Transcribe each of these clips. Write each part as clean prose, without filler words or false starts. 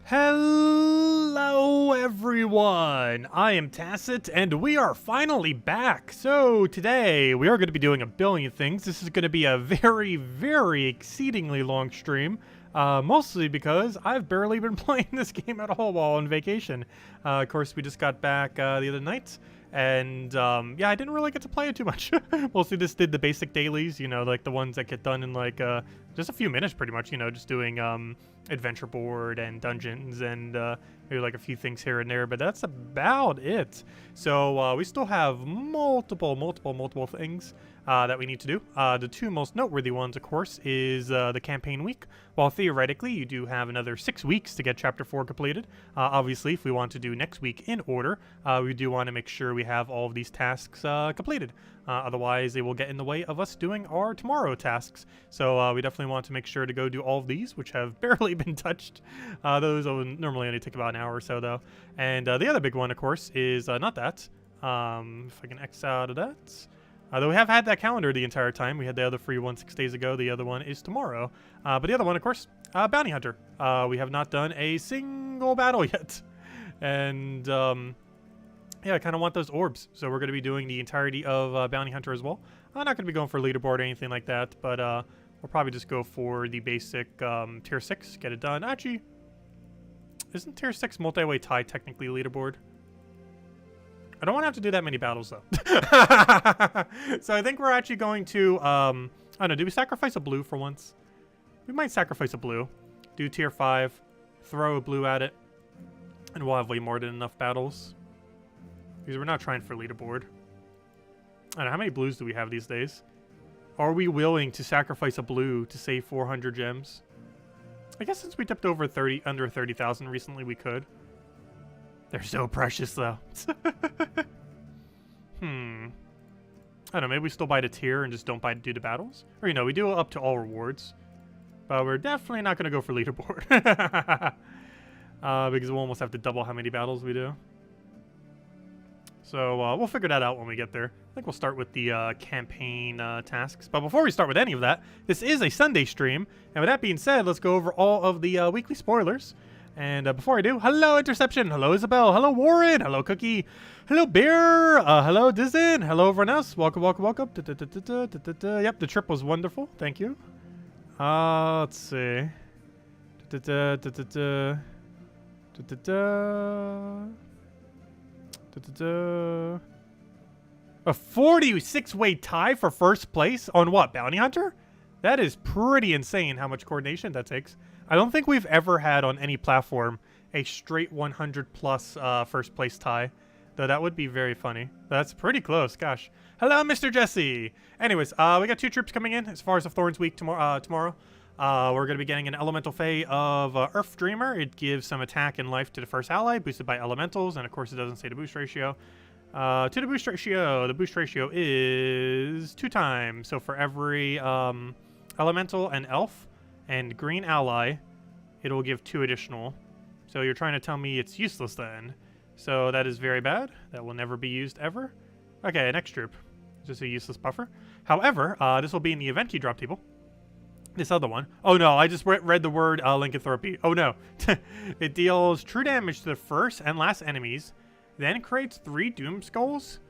Hello everyone, I am Tacit and we are finally back. So today we are going to be doing a billion things. This is going to be a very exceedingly long stream. Mostly because I've barely been playing this game at all while on vacation. Of course, we just got back the other night. And yeah, I didn't really get to play it too much. Mostly just did the basic dailies, you know, like the ones that get done in like just a few minutes pretty much, you know, just doing adventure board and dungeons and maybe like a few things here and there, but that's about it. So we still have multiple things that we need to do. The two most noteworthy ones, of course, is the campaign week. While theoretically you do have another 6 weeks to get chapter 4 completed. Obviously, if we want to do next week in order, we do want to make sure we have all of these tasks completed. Otherwise, they will get in the way of us doing our tomorrow tasks. So we definitely want to make sure to go do all of these, which have barely been touched. Those will normally only take about an hour or so, though. And the other big one, of course, is not that. If I can X out of that. Though we have had that calendar the entire time. We had the other free one 6 days ago. The other one is tomorrow. But the other one, of course, Bounty Hunter. We have not done a single battle yet. And yeah, I kind of want those orbs. So we're going to be doing the entirety of Bounty Hunter as well. I'm not going to be going for leaderboard or anything like that. But we'll probably just go for the basic tier 6. Get it done. Actually, isn't tier 6 multi-way tie technically leaderboard? I don't want to have to do that many battles, though. So I think we're actually going to, I don't know, do we sacrifice a blue for once? We might sacrifice a blue. Do tier 5, throw a blue at it, and we'll have way more than enough battles. Because we're not trying for leaderboard. I don't know, how many blues do we have these days? Are we willing to sacrifice a blue to save 400 gems? I guess since we tipped over under 30,000 recently, we could. They're so precious, though. I don't know, maybe we still buy the tier and just don't do the battles? Or, you know, we do up to all rewards. But we're definitely not going to go for leaderboard. Because we'll almost have to double how many battles we do. So, we'll figure that out when we get there. I think we'll start with the campaign tasks. But before we start with any of that, this is a Sunday stream. And with that being said, let's go over all of the weekly spoilers. And before I do, hello Interception, hello Isabel, hello Warren, hello Cookie, hello Bear, hello Dizen, hello everyone else. Welcome. Yep, the trip was wonderful. Thank you. Let's see. A 46-way tie for first place on what, Bounty Hunter? That is pretty insane how much coordination that takes. I don't think we've ever had on any platform a straight 100+ first place tie, though that would be very funny. That's pretty close, gosh. Hello, Mr. Jesse. Anyways, we got 2 troops coming in as far as the Thorns Week tomorrow. We're going to be getting an Elemental Fae of Earth Dreamer. It gives some attack and life to the first ally, boosted by elementals, and of course it doesn't say the boost ratio. To the boost ratio is 2 times. So for every elemental and elf and green ally, it will give 2 additional. So you're trying to tell me it's useless then. So that is very bad. That will never be used ever. Okay, next troop. Just a useless buffer. However, this will be in the event key drop table. This other one. Oh no, I just read the word lycanthropy. Oh no. It deals true damage to the first and last enemies, then creates 3 doom skulls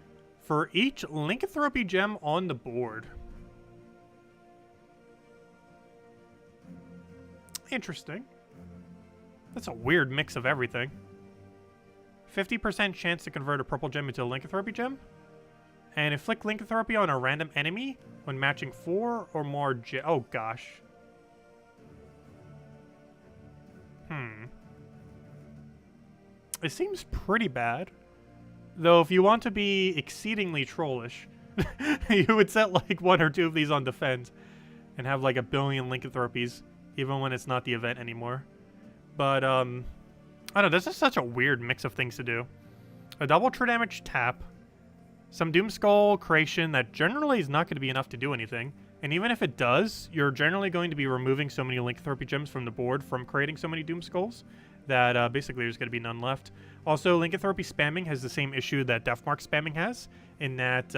for each lycanthropy gem on the board. Interesting. That's a weird mix of everything. 50% chance to convert a purple gem into a lycanthropy gem. And inflict lycanthropy on a random enemy when matching 4 or more gems. Oh gosh. It seems pretty bad. Though if you want to be exceedingly trollish, you would set like 1 or 2 of these on defense and have like a billion lycanthropies. Even when it's not the event anymore. But, I don't know, this is such a weird mix of things to do. A double true damage tap. Some Doomskull creation that generally is not going to be enough to do anything. And even if it does, you're generally going to be removing so many lycanthropy gems from the board from creating so many Doomskulls that basically there's going to be none left. Also, lycanthropy spamming has the same issue that Deathmark spamming has, in that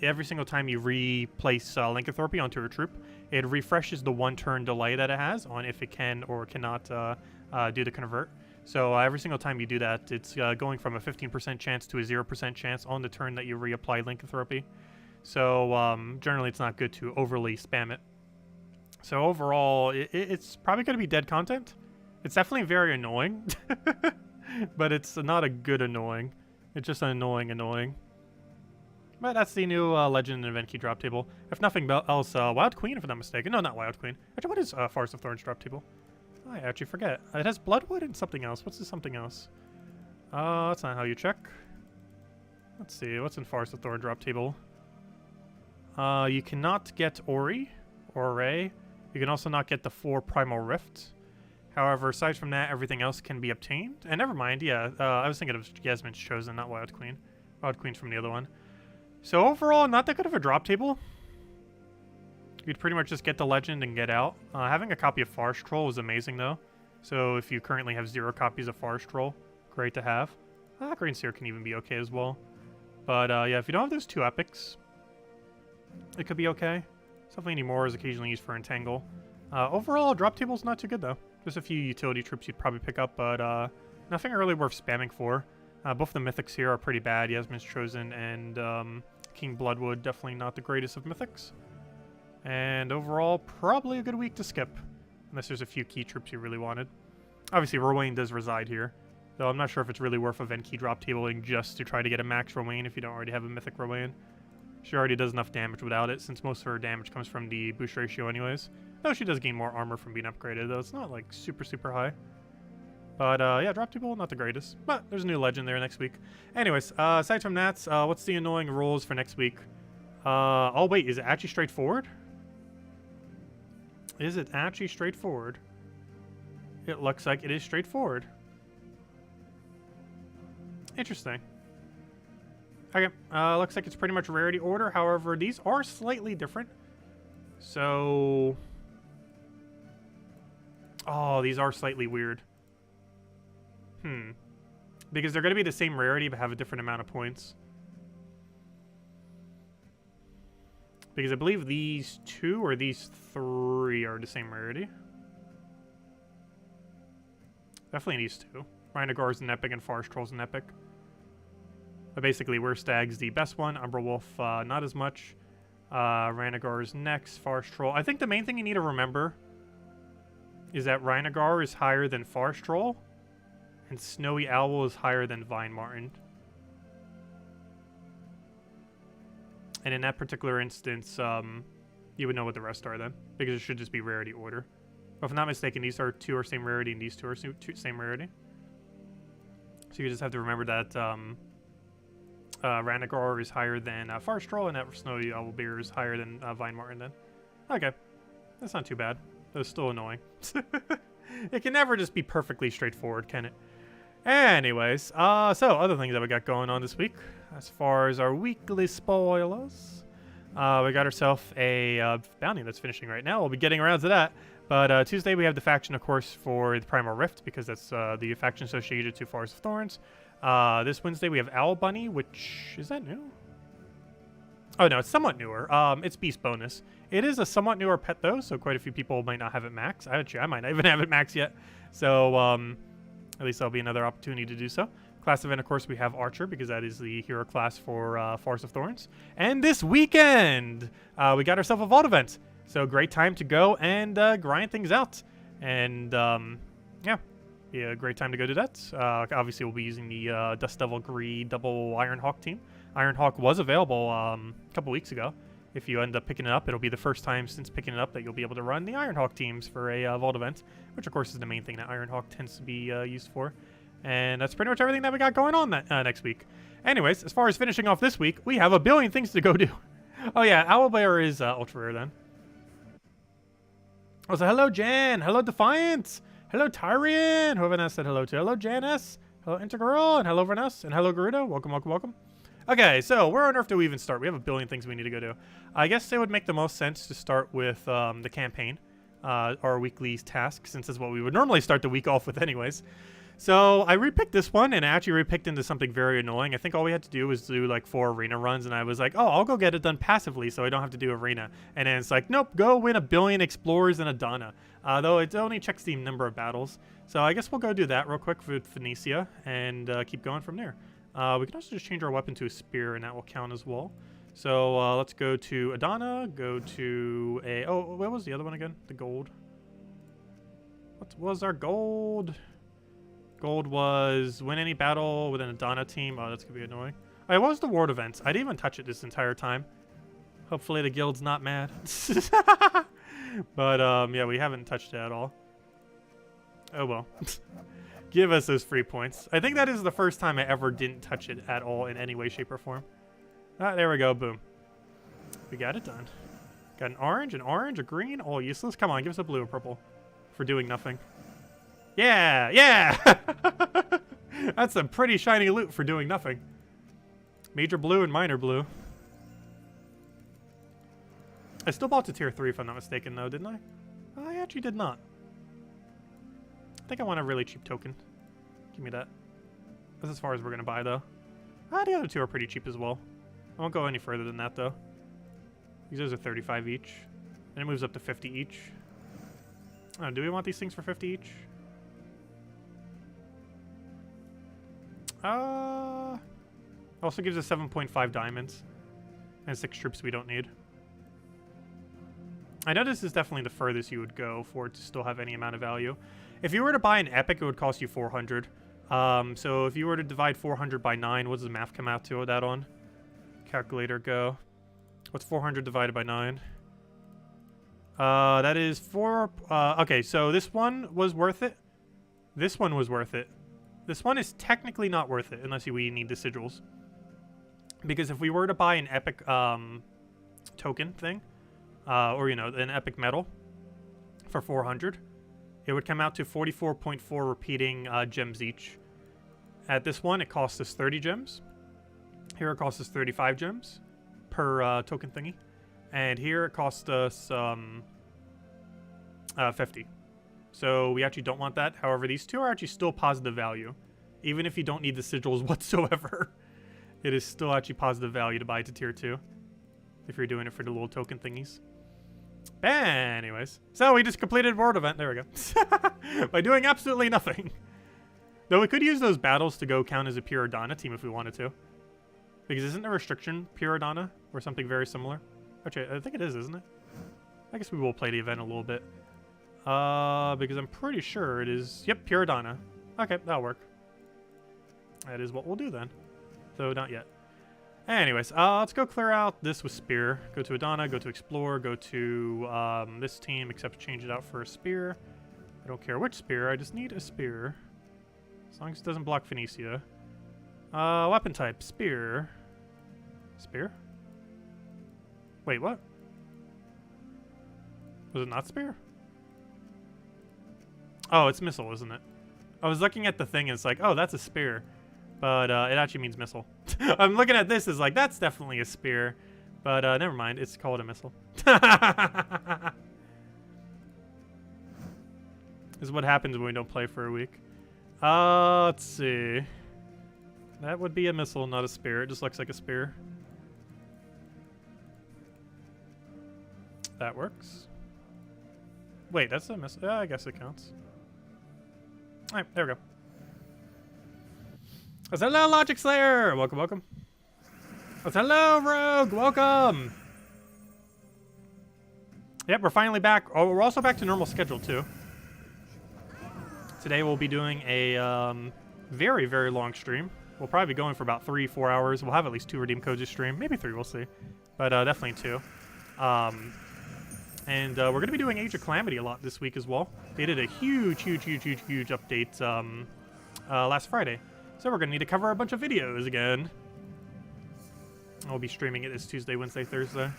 every single time you replace lycanthropy onto a troop, it refreshes the 1 turn delay that it has on if it can or cannot do the convert. So every single time you do that, it's going from a 15% chance to a 0% chance on the turn that you reapply Lycanthropy. So generally it's not good to overly spam it. So overall, it's probably going to be dead content. It's definitely very annoying, but it's not a good annoying. It's just an annoying. But that's the new Legend and Event Key drop table. If nothing else, Wild Queen, if I'm not mistaken. No, not Wild Queen. Actually, what is Forest of Thorns drop table? I actually forget. It has Bloodwood and something else. What's this something else? That's not how you check. Let's see. What's in Forest of Thorn drop table? You cannot get Ori or Ray. You can also not get the 4 Primal Rift. However, aside from that, everything else can be obtained. And never mind, yeah, I was thinking of Yasmin's Chosen, not Wild Queen. Wild Queen's from the other one. So overall, not that good of a drop table. You'd pretty much just get the Legend and get out. Having a copy of Forest Troll is amazing, though. So if you currently have 0 copies of Forest Troll, great to have. Green Seer can even be okay as well. But yeah, if you don't have those 2 epics, it could be okay. Something anymore is occasionally used for Entangle. Overall, drop table's not too good, though. Just a few utility troops you'd probably pick up, but nothing really worth spamming for. Both the mythics here are pretty bad. Yasmin's Chosen and King Bloodwood, definitely not the greatest of mythics. And overall, probably a good week to skip. Unless there's a few key troops you really wanted. Obviously, Rowain does reside here. Though I'm not sure if it's really worth event key drop tabling just to try to get a max Rowain if you don't already have a mythic Rowain. She already does enough damage without it, since most of her damage comes from the boost ratio anyways. Though she does gain more armor from being upgraded, though it's not like super high. But yeah, drop table, not the greatest. But there's a new legend there next week. Anyways, aside from that, what's the annoying rules for next week? Oh wait, is it actually straightforward? Is it actually straightforward? It looks like it is straightforward. Interesting. Okay, looks like it's pretty much rarity order. However, these are slightly different. So... oh, these are slightly weird. Because they're going to be the same rarity, but have a different amount of points. Because I believe these 2 or these 3 are the same rarity. Definitely these 2. Rhinogar's an epic and Forest Troll's an epic. But basically, Wurstag's the best one. Umberwolf, not as much. Rhinogar's next. Forest Troll. I think the main thing you need to remember is that Rhinogar is higher than Forest Troll. And Snowy Owl is higher than Vine Martin. And in that particular instance, you would know what the rest are then. Because it should just be rarity order. But if I'm not mistaken, these 2 are same rarity and these 2 are same rarity. So you just have to remember that Rhinogar is higher than Forest Troll and that Snowy Owlbear is higher than Vine Martin then. Okay. That's not too bad. But it's still annoying. It can never just be perfectly straightforward, can it? Anyways, so other things that we got going on this week, as far as our weekly spoilers, we got ourselves a bounty that's finishing right now. We'll be getting around to that. But Tuesday we have the faction, of course, for the Primal Rift, because that's the faction associated to Forest of Thorns. This Wednesday we have Owl Bunny, which, is that new? Oh no, it's somewhat newer. It's Beast Bonus. It is a somewhat newer pet though, so quite a few people might not have it max. Actually, I might not even have it max yet. So, at least that'll be another opportunity to do so. Class event, of course, we have Archer, because that is the hero class for Forest of Thorns. And this weekend, we got ourselves a Vault event. So great time to go and grind things out. And, yeah, be a great time to go do that. Obviously, we'll be using the Dust Devil Greed double Ironhawk team. Ironhawk was available a couple weeks ago. If you end up picking it up, it'll be the first time since picking it up that you'll be able to run the Ironhawk teams for a Vault event, which of course is the main thing that Ironhawk tends to be used for. And that's pretty much everything that we got going on that, next week. Anyways, as far as finishing off this week, we have a billion things to go do. Oh yeah, Owlbear is ultra rare then. Oh, so hello Jan, hello Defiant, hello Tyrian, whoever Vanessa said hello to. Hello Janice, hello Integral, and hello Vanessa, and hello Garuda. Welcome, welcome, welcome. Okay, so where on earth do we even start? We have a billion things we need to go do. I guess it would make the most sense to start with the campaign, our weekly task, since that's what we would normally start the week off with anyways. So I repicked this one, and I actually repicked into something very annoying. I think all we had to do was do like 4 arena runs, and I was like, oh, I'll go get it done passively so I don't have to do arena. And then it's like, nope, go win a billion explorers and a Donna. though it only checks the number of battles. So I guess we'll go do that real quick with Phoenicia and keep going from there. We can also just change our weapon to a spear, and that will count as well. So let's go to Adana, go to a... Oh, what was the other one again? The gold. What was our gold? Gold was win any battle with an Adana team. Oh, that's going to be annoying. All right, what was the ward events? I didn't even touch it this entire time. Hopefully the guild's not mad. But, yeah, we haven't touched it at all. Oh, well. Give us those free points. I think that is the first time I ever didn't touch it at all in any way, shape, or form. Ah, there we go. Boom. We got it done. Got an orange, a green, all useless. Come on, give us a blue or purple for doing nothing. Yeah, yeah! That's a pretty shiny loot for doing nothing. Major blue and minor blue. I still bought to tier 3 if I'm not mistaken though, didn't I? I actually did not. I think I want a really cheap token. Give me that. That's as far as we're going to buy though. Ah, the other two are pretty cheap as well. I won't go any further than that though. These are 35 each. And it moves up to 50 each. Oh, do we want these things for 50 each? Also gives us 7.5 diamonds. And 6 troops we don't need. I know this is definitely the furthest you would go for it to still have any amount of value. If you were to buy an epic, it would cost you 400. So if you were to divide 400 by 9, what does the math come out to that on? Calculator, go. What's 400 divided by 9? That is 4... okay, so this one was worth it. This one was worth it. This one is technically not worth it, unless we need the sigils. Because if we were to buy an epic token thing, or, you know, an epic medal for 400, it would come out to 44.4 repeating gems each. At this one, it costs us 30 gems. Here it costs us 35 gems per token thingy. And here it costs us 50. So we actually don't want that. However, these two are actually still positive value. Even if you don't need the sigils whatsoever, it is still actually positive value to buy to tier 2. If you're doing it for the little token thingies. Anyways, so we just completed world event. There we go. By doing absolutely nothing. Though we could use those battles to go count as a pure Adana team if we wanted to. Because isn't there a restriction pure Adana or something very similar? Actually, I think it is, isn't it? I guess we will play the event a little bit. Because I'm pretty sure it is... Yep, pure Adana. Okay, that'll work. That is what we'll do then. So, not yet. Anyways, let's go clear out this with Spear. Go to Adana, go to Explore, go to this team, except change it out for a Spear. I don't care which Spear, I just need a Spear. As long as it doesn't block Phoenicia. Weapon type, Spear. Spear? Wait, what? Was it not Spear? Oh, it's Missile, isn't it? I was looking at the thing and it's like, oh, that's a Spear. But it actually means missile. I'm looking at this as like, that's definitely a spear. But never mind, it's called a missile. This is what happens when we don't play for a week. Let's see. That would be a missile, not a spear. It just looks like a spear. That works. Wait, that's a missile. Yeah, I guess it counts. Alright, there we go. Hello, Logic Slayer! Welcome, welcome. Hello, Rogue! Welcome! Yep, we're finally back. Oh, we're also back to normal schedule, too. Today we'll be doing a very, very long stream. We'll probably be going for about 3-4 hours. We'll have at least 2 redeem codes to stream. Maybe 3, we'll see. But definitely 2. And we're going to be doing Age of Calamity a lot this week as well. They did a huge update last Friday. So we're going to need to cover a bunch of videos again. I'll be streaming it this Tuesday, Wednesday, Thursday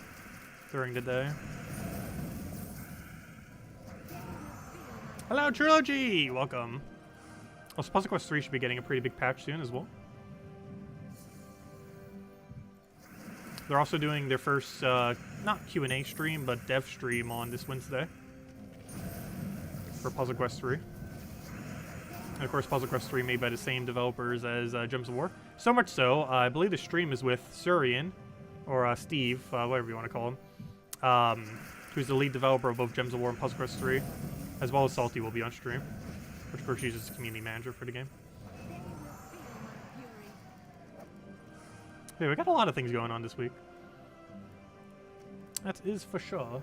during the day. Hello, Trilogy! Welcome. Oh, Puzzle Quest 3 should be getting a pretty big patch soon as well. They're also doing their first, not Q&A stream, but dev stream on this Wednesday for Puzzle Quest 3. And of course, Puzzle Quest 3 made by the same developers as Gems of War. So much so, I believe the stream is with Surian, or Steve, whatever you want to call him, who's the lead developer of both Gems of War and Puzzle Quest 3. As well as Salty will be on stream. Which of course she's just community manager for the game. Yeah, we got a lot of things going on this week. That is for sure.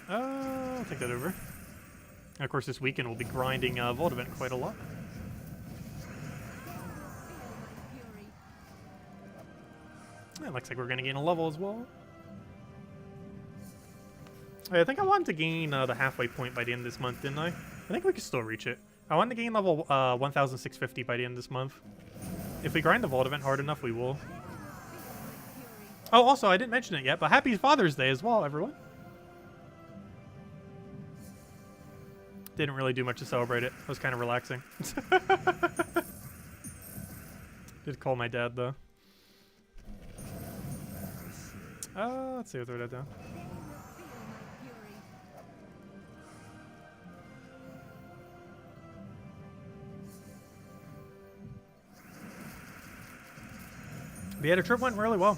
I'll take that over. And of course this weekend we'll be grinding Vault event quite a lot. It looks like we're going to gain a level as well. I think I wanted to gain the halfway point by the end of this month, didn't I? I think we can still reach it. I wanted to gain level 1,650 by the end of this month. If we grind the Vault event hard enough, we will. Oh, also, I didn't mention it yet, but happy Father's Day as well, everyone. Didn't really do much to celebrate it. It was kind of relaxing. Did call my dad, though. Let's see, we'll throw that down. But yeah, the trip went really well.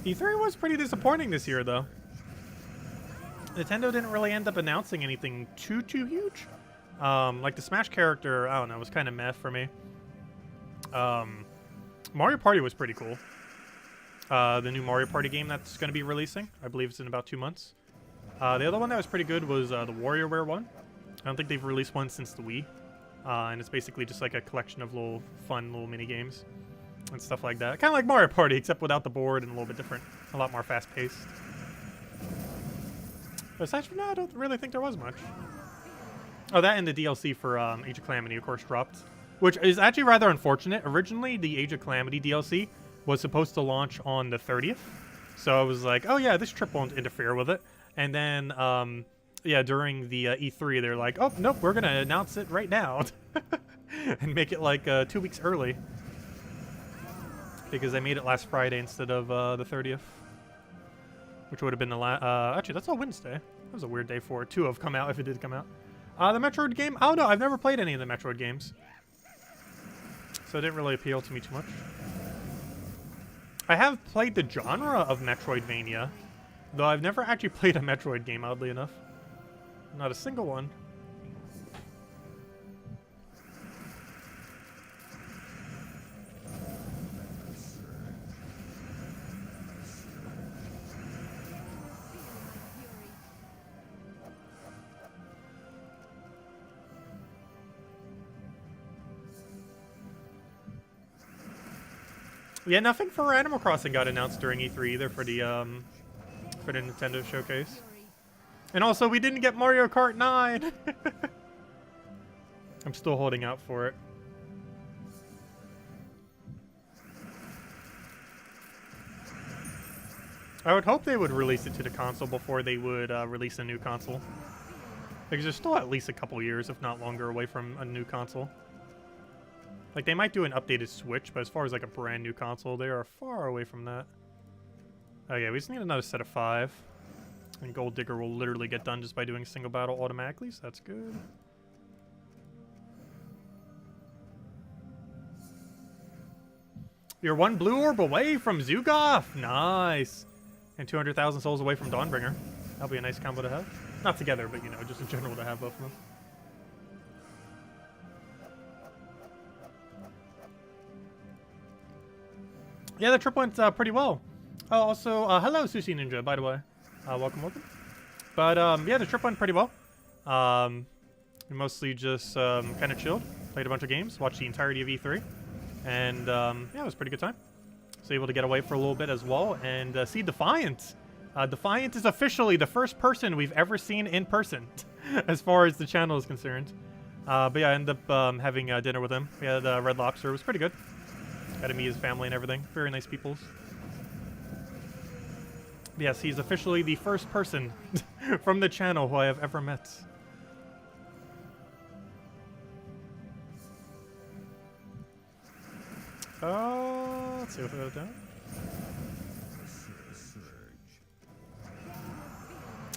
E3 was pretty disappointing this year, though. Nintendo didn't really end up announcing anything too huge. Like the Smash character, I don't know, was kind of meh for me. Mario Party was pretty cool. The new Mario Party game that's going to be releasing. I believe it's in about 2 months. The other one that was pretty good was the WarioWare one. I don't think they've released one since the Wii. And it's basically just like a collection of little fun little mini games and stuff like that. Kind of like Mario Party, except without the board and a little bit different. A lot more fast-paced. But aside from that, I don't really think there was much. Oh, that and the DLC for Age of Calamity, of course, dropped. Which is actually rather unfortunate. Originally, the Age of Calamity DLC was supposed to launch on the 30th. So I was like, oh yeah, this trip won't interfere with it. And then, yeah, during the E3, they're like, oh, nope, we're going to announce it right now. And make it like 2 weeks early. Because they made it last Friday instead of the 30th. Which would have been the last... actually, that's all Wednesday. That was a weird day for it to have come out, if it did come out. The Metroid game? I don't know. I've never played any of the Metroid games. So it didn't really appeal to me too much. I have played the genre of Metroidvania, though I've never actually played a Metroid game, oddly enough. Not a single one. Yeah, nothing for Animal Crossing got announced during E3 either for the Nintendo showcase. And also, we didn't get Mario Kart 9! I'm still holding out for it. I would hope they would release it to the console before they would release a new console. Because they're still at least a couple years, if not longer, away from a new console. Like, they might do an updated Switch, but as far as, like, a brand new console, they are far away from that. Oh, yeah, we just need another set of 5. And Gold Digger will literally get done just by doing single battle automatically, so that's good. You're 1 blue orb away from Zugoff! Nice! And 200,000 souls away from Dawnbringer. That'll be a nice combo to have. Not together, but, you know, just in general to have both of them. Yeah, the trip went pretty well. Oh, also, hello, Sushi Ninja, by the way. Welcome. But, yeah, the trip went pretty well. We mostly just kind of chilled, played a bunch of games, watched the entirety of E3. And, yeah, it was a pretty good time. So able to get away for a little bit as well and see Defiant. Defiant is officially the first person we've ever seen in person, as far as the channel is concerned. But yeah, I ended up having dinner with him. We had Red Lobster. It was pretty good. Got to meet his family and everything. Very nice peoples. Yes, he's officially the first person from the channel who I have ever met. Let's see what we got down.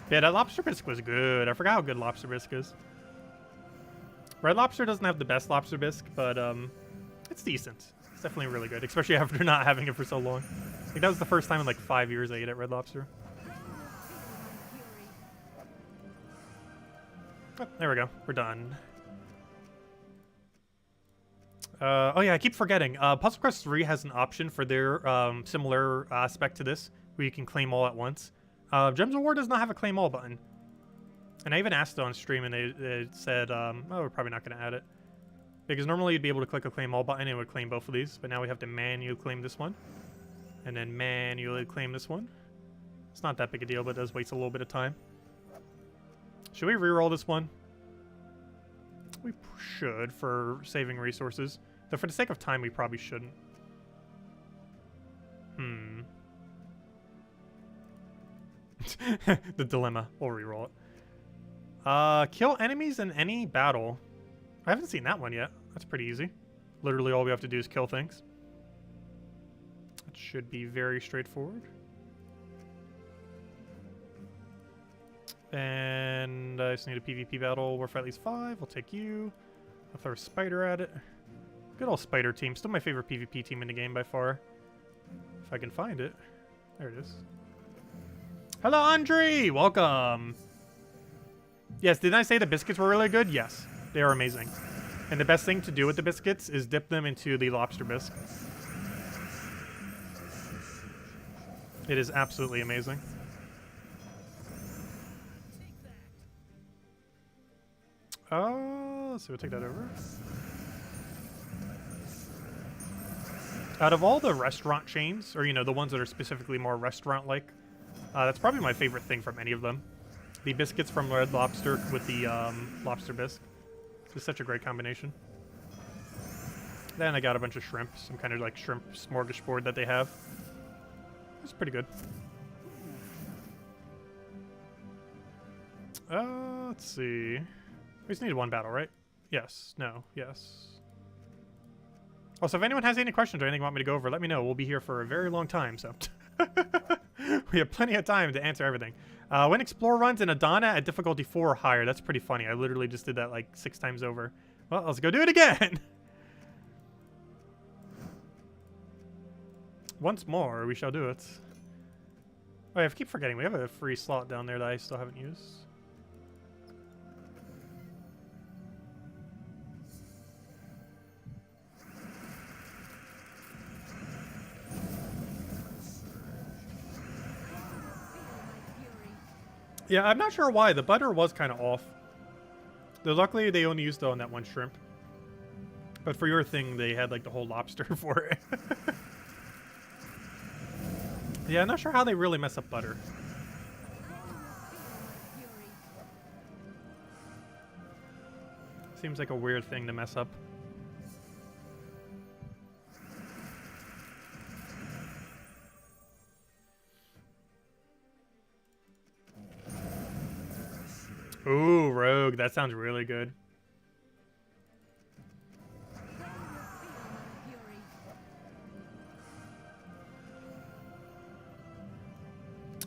Yeah, that lobster bisque was good. I forgot how good lobster bisque is. Red Lobster doesn't have the best lobster bisque, but it's decent. It's definitely really good, especially after not having it for so long. think that was the first time in like 5 years I ate at Red Lobster. Oh, there we go. We're done. Oh yeah, I keep forgetting. Puzzle Quest 3 has an option for their similar aspect to this, where you can claim all at once. Gems of War does not have a claim all button. And I even asked on stream and they said, oh, we're probably not going to add it. Because normally you'd be able to click a claim all button and it would claim both of these, but now we have to manually claim this one. And then manually claim this one. It's not that big a deal, but it does waste a little bit of time. Should we reroll this one? We should, for saving resources. Though for the sake of time, we probably shouldn't. The dilemma. We'll reroll it. Kill enemies in any battle. I haven't seen that one yet. That's pretty easy. Literally all we have to do is kill things. That should be very straightforward. And I just need a PvP battle worth at least 5. I'll take you. I'll throw a spider at it. Good old spider team. Still my favorite PvP team in the game by far. If I can find it. There it is. Hello, Andre! Welcome! Yes, didn't I say the biscuits were really good? Yes, they are amazing. And the best thing to do with the biscuits is dip them into the lobster bisque. It is absolutely amazing. So we'll take that over. Out of all the restaurant chains, or, you know, the ones that are specifically more restaurant-like, that's probably my favorite thing from any of them. The biscuits from Red Lobster with the lobster bisque. It's such a great combination. Then I got a bunch of shrimp, some kind of like shrimp smorgasbord that they have. It's pretty good. Let's see. We just needed one battle, right? Yes. No. Yes. Also, if anyone has any questions or anything you want me to go over, let me know. We'll be here for a very long time, so... We have plenty of time to answer everything. When Explore runs in Adana at difficulty 4 or higher. That's pretty funny. I literally just did that like 6 times over. Well, let's go do it again! Once more, we shall do it. Oh, I keep forgetting. We have a free slot down there that I still haven't used. Yeah, I'm not sure why. The butter was kind of off. Though luckily, they only used it on that one shrimp. But for your thing, they had like the whole lobster for it. Yeah, I'm not sure how they really mess up butter. Seems like a weird thing to mess up. Ooh, Rogue. That sounds really good.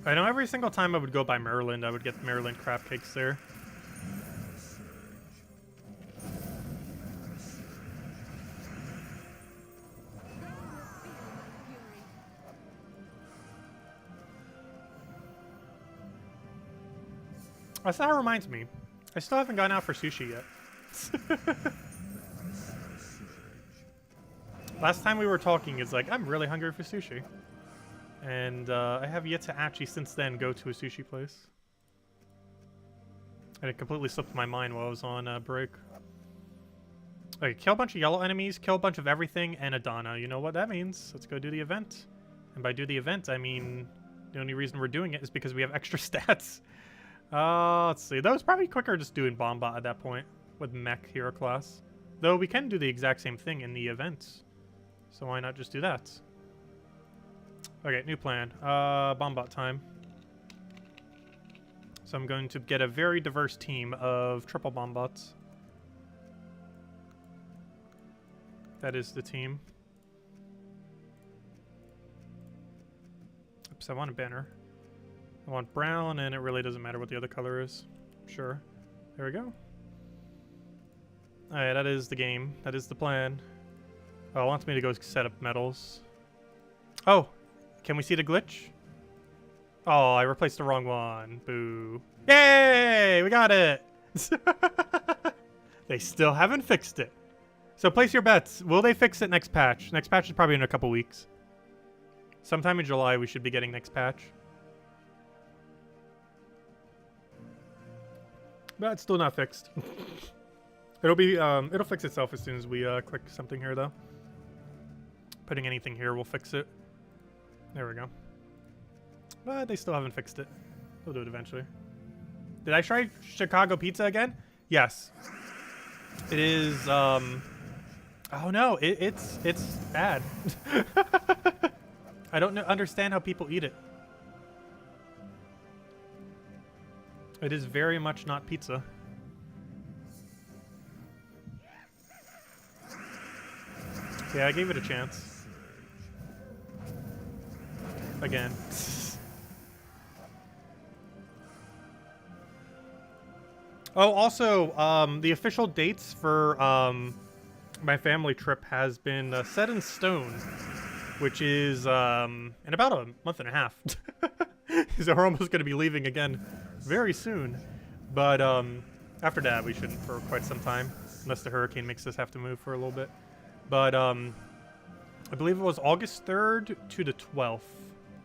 I know every single time I would go by Maryland, I would get Maryland crab cakes there. Oh, so that reminds me. I still haven't gone out for sushi yet. Last time we were talking, it's like, I'm really hungry for sushi. And I have yet to actually, since then, go to a sushi place. And it completely slipped my mind while I was on break. Okay, kill a bunch of yellow enemies, kill a bunch of everything, and Adana. You know what that means. Let's go do the event. And by do the event, I mean the only reason we're doing it is because we have extra stats. Let's see. That was probably quicker just doing Bombot at that point with Mech Hero class. Though we can do the exact same thing in the event. So why not just do that? Okay, new plan. Bombot time. So I'm going to get a very diverse team of triple Bombots. That is the team. Oops, I want a banner. I want brown, and it really doesn't matter what the other color is. Sure. There we go. Alright, that is the game. That is the plan. Oh, it wants me to go set up medals. Oh! Can we see the glitch? Oh, I replaced the wrong one. Boo. Yay! We got it! They still haven't fixed it. So place your bets. Will they fix it next patch? Next patch is probably in a couple weeks. Sometime in July we should be getting next patch. But it's still not fixed. It'll be it'll fix itself as soon as we click something here though. Putting anything here will fix it. There we go. But they still haven't fixed it. They'll do it eventually. Did I try Chicago pizza again? Yes. It is oh no, it's bad. I don't understand how people eat it. It is very much not pizza. Yeah, I gave it a chance. Again. Oh, also, the official dates for my family trip has been set in stone, which is in about a month and a half. So we're almost going to be leaving again very soon. But after that, we shouldn't for quite some time, unless the hurricane makes us have to move for a little bit. But I believe it was August 3rd to the 12th,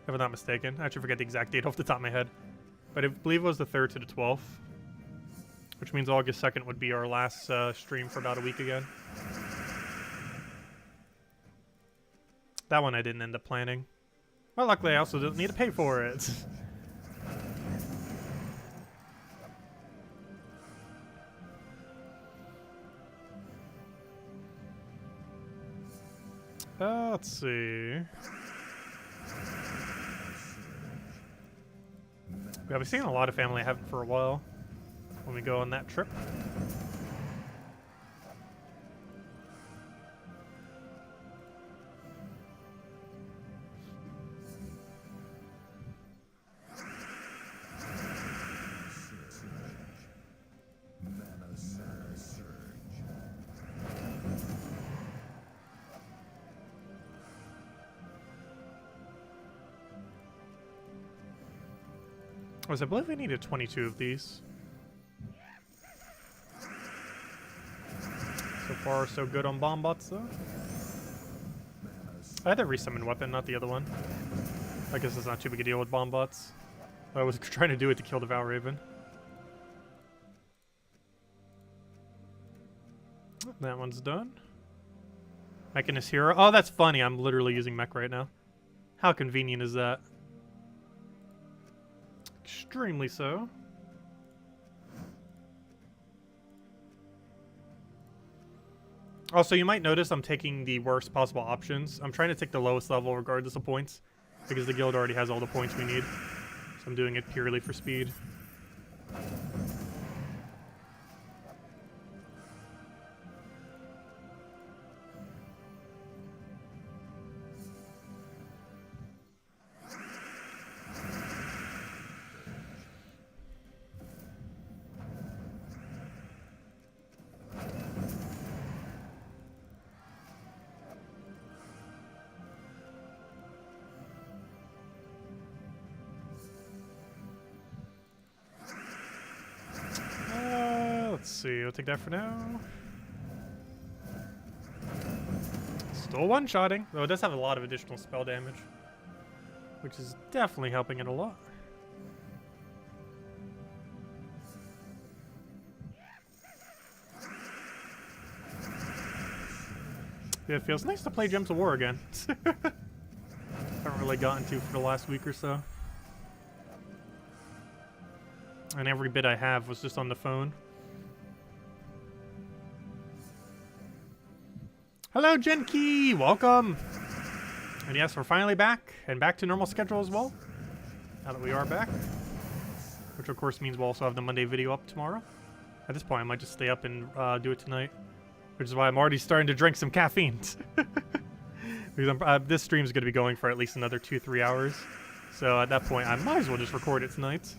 if I'm not mistaken. I actually forget the exact date off the top of my head. But I believe it was the 3rd to the 12th. Which means August 2nd would be our last stream for about a week again. That one I didn't end up planning. Well, luckily I also didn't need to pay for it. Let's see. Yeah, we've seen a lot of family I haven't for a while when we go on that trip. I believe we needed 22 of these. So far, so good on bomb bots, though. I had that resummon weapon, not the other one. I guess it's not too big a deal with bomb bots. I was trying to do it to kill the Valraven. That one's done. Mechanist Hero. Oh, that's funny. I'm literally using mech right now. How convenient is that? Extremely so. Also, you might notice I'm taking the worst possible options. I'm trying to take the lowest level regardless of points, because the guild already has all the points we need. So I'm doing it purely for speed. Let's see, I'll take that for now. Still one-shotting, though it does have a lot of additional spell damage, which is definitely helping it a lot. Yeah, it feels nice to play Gems of War again. Haven't really gotten to for the last week or so. And every bit I have was just on the phone. Hello, Genki! Welcome! And yes, we're finally back, and back to normal schedule as well. Now that we are back. Which of course means we'll also have the Monday video up tomorrow. At this point, I might just stay up and do it tonight. Which is why I'm already starting to drink some caffeine. Because this stream is going to be going for at least another 2-3 hours. So at that point, I might as well just record it tonight.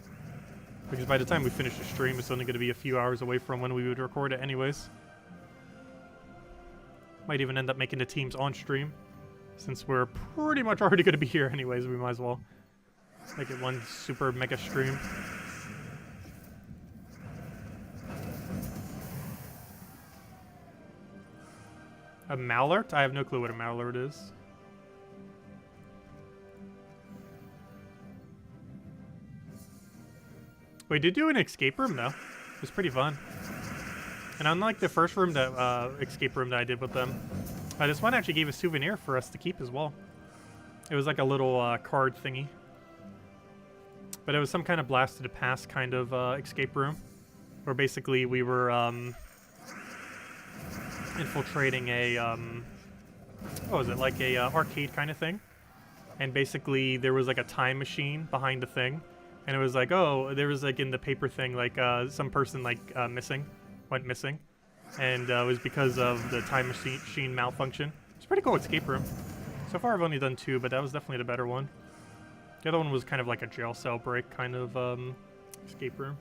Because by the time we finish the stream, it's only going to be a few hours away from when we would record it anyways. Might even end up making the teams on stream. Since we're pretty much already going to be here anyways, we might as well make it one super mega stream. A Mallard? I have no clue what a Mallard is. We did do an escape room though. It was pretty fun. And unlike the first room that escape room that I did with them, this one actually gave a souvenir for us to keep as well. It was like a little card thingy. But it was some kind of blast to the past kind of escape room, where basically we were infiltrating a what was it, like a arcade kind of thing, and basically there was like a time machine behind the thing, and it was like, oh, there was like in the paper thing like some person like went missing, and it was because of the time machine malfunction. It's a pretty cool escape room. So far I've only done 2, but that was definitely the better one. The other one was kind of like a jail cell break kind of escape room.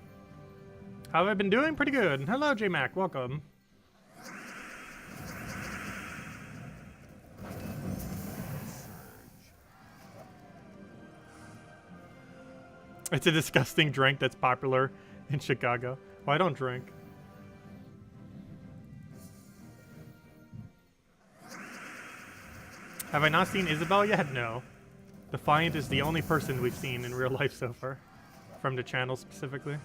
How have I been doing? Pretty good. Hello J-Mac, welcome. It's a disgusting drink that's popular in Chicago. Well, I don't drink. Have I not seen Isabel yet? No. Defiant is the only person we've seen in real life so far. From the channel specifically.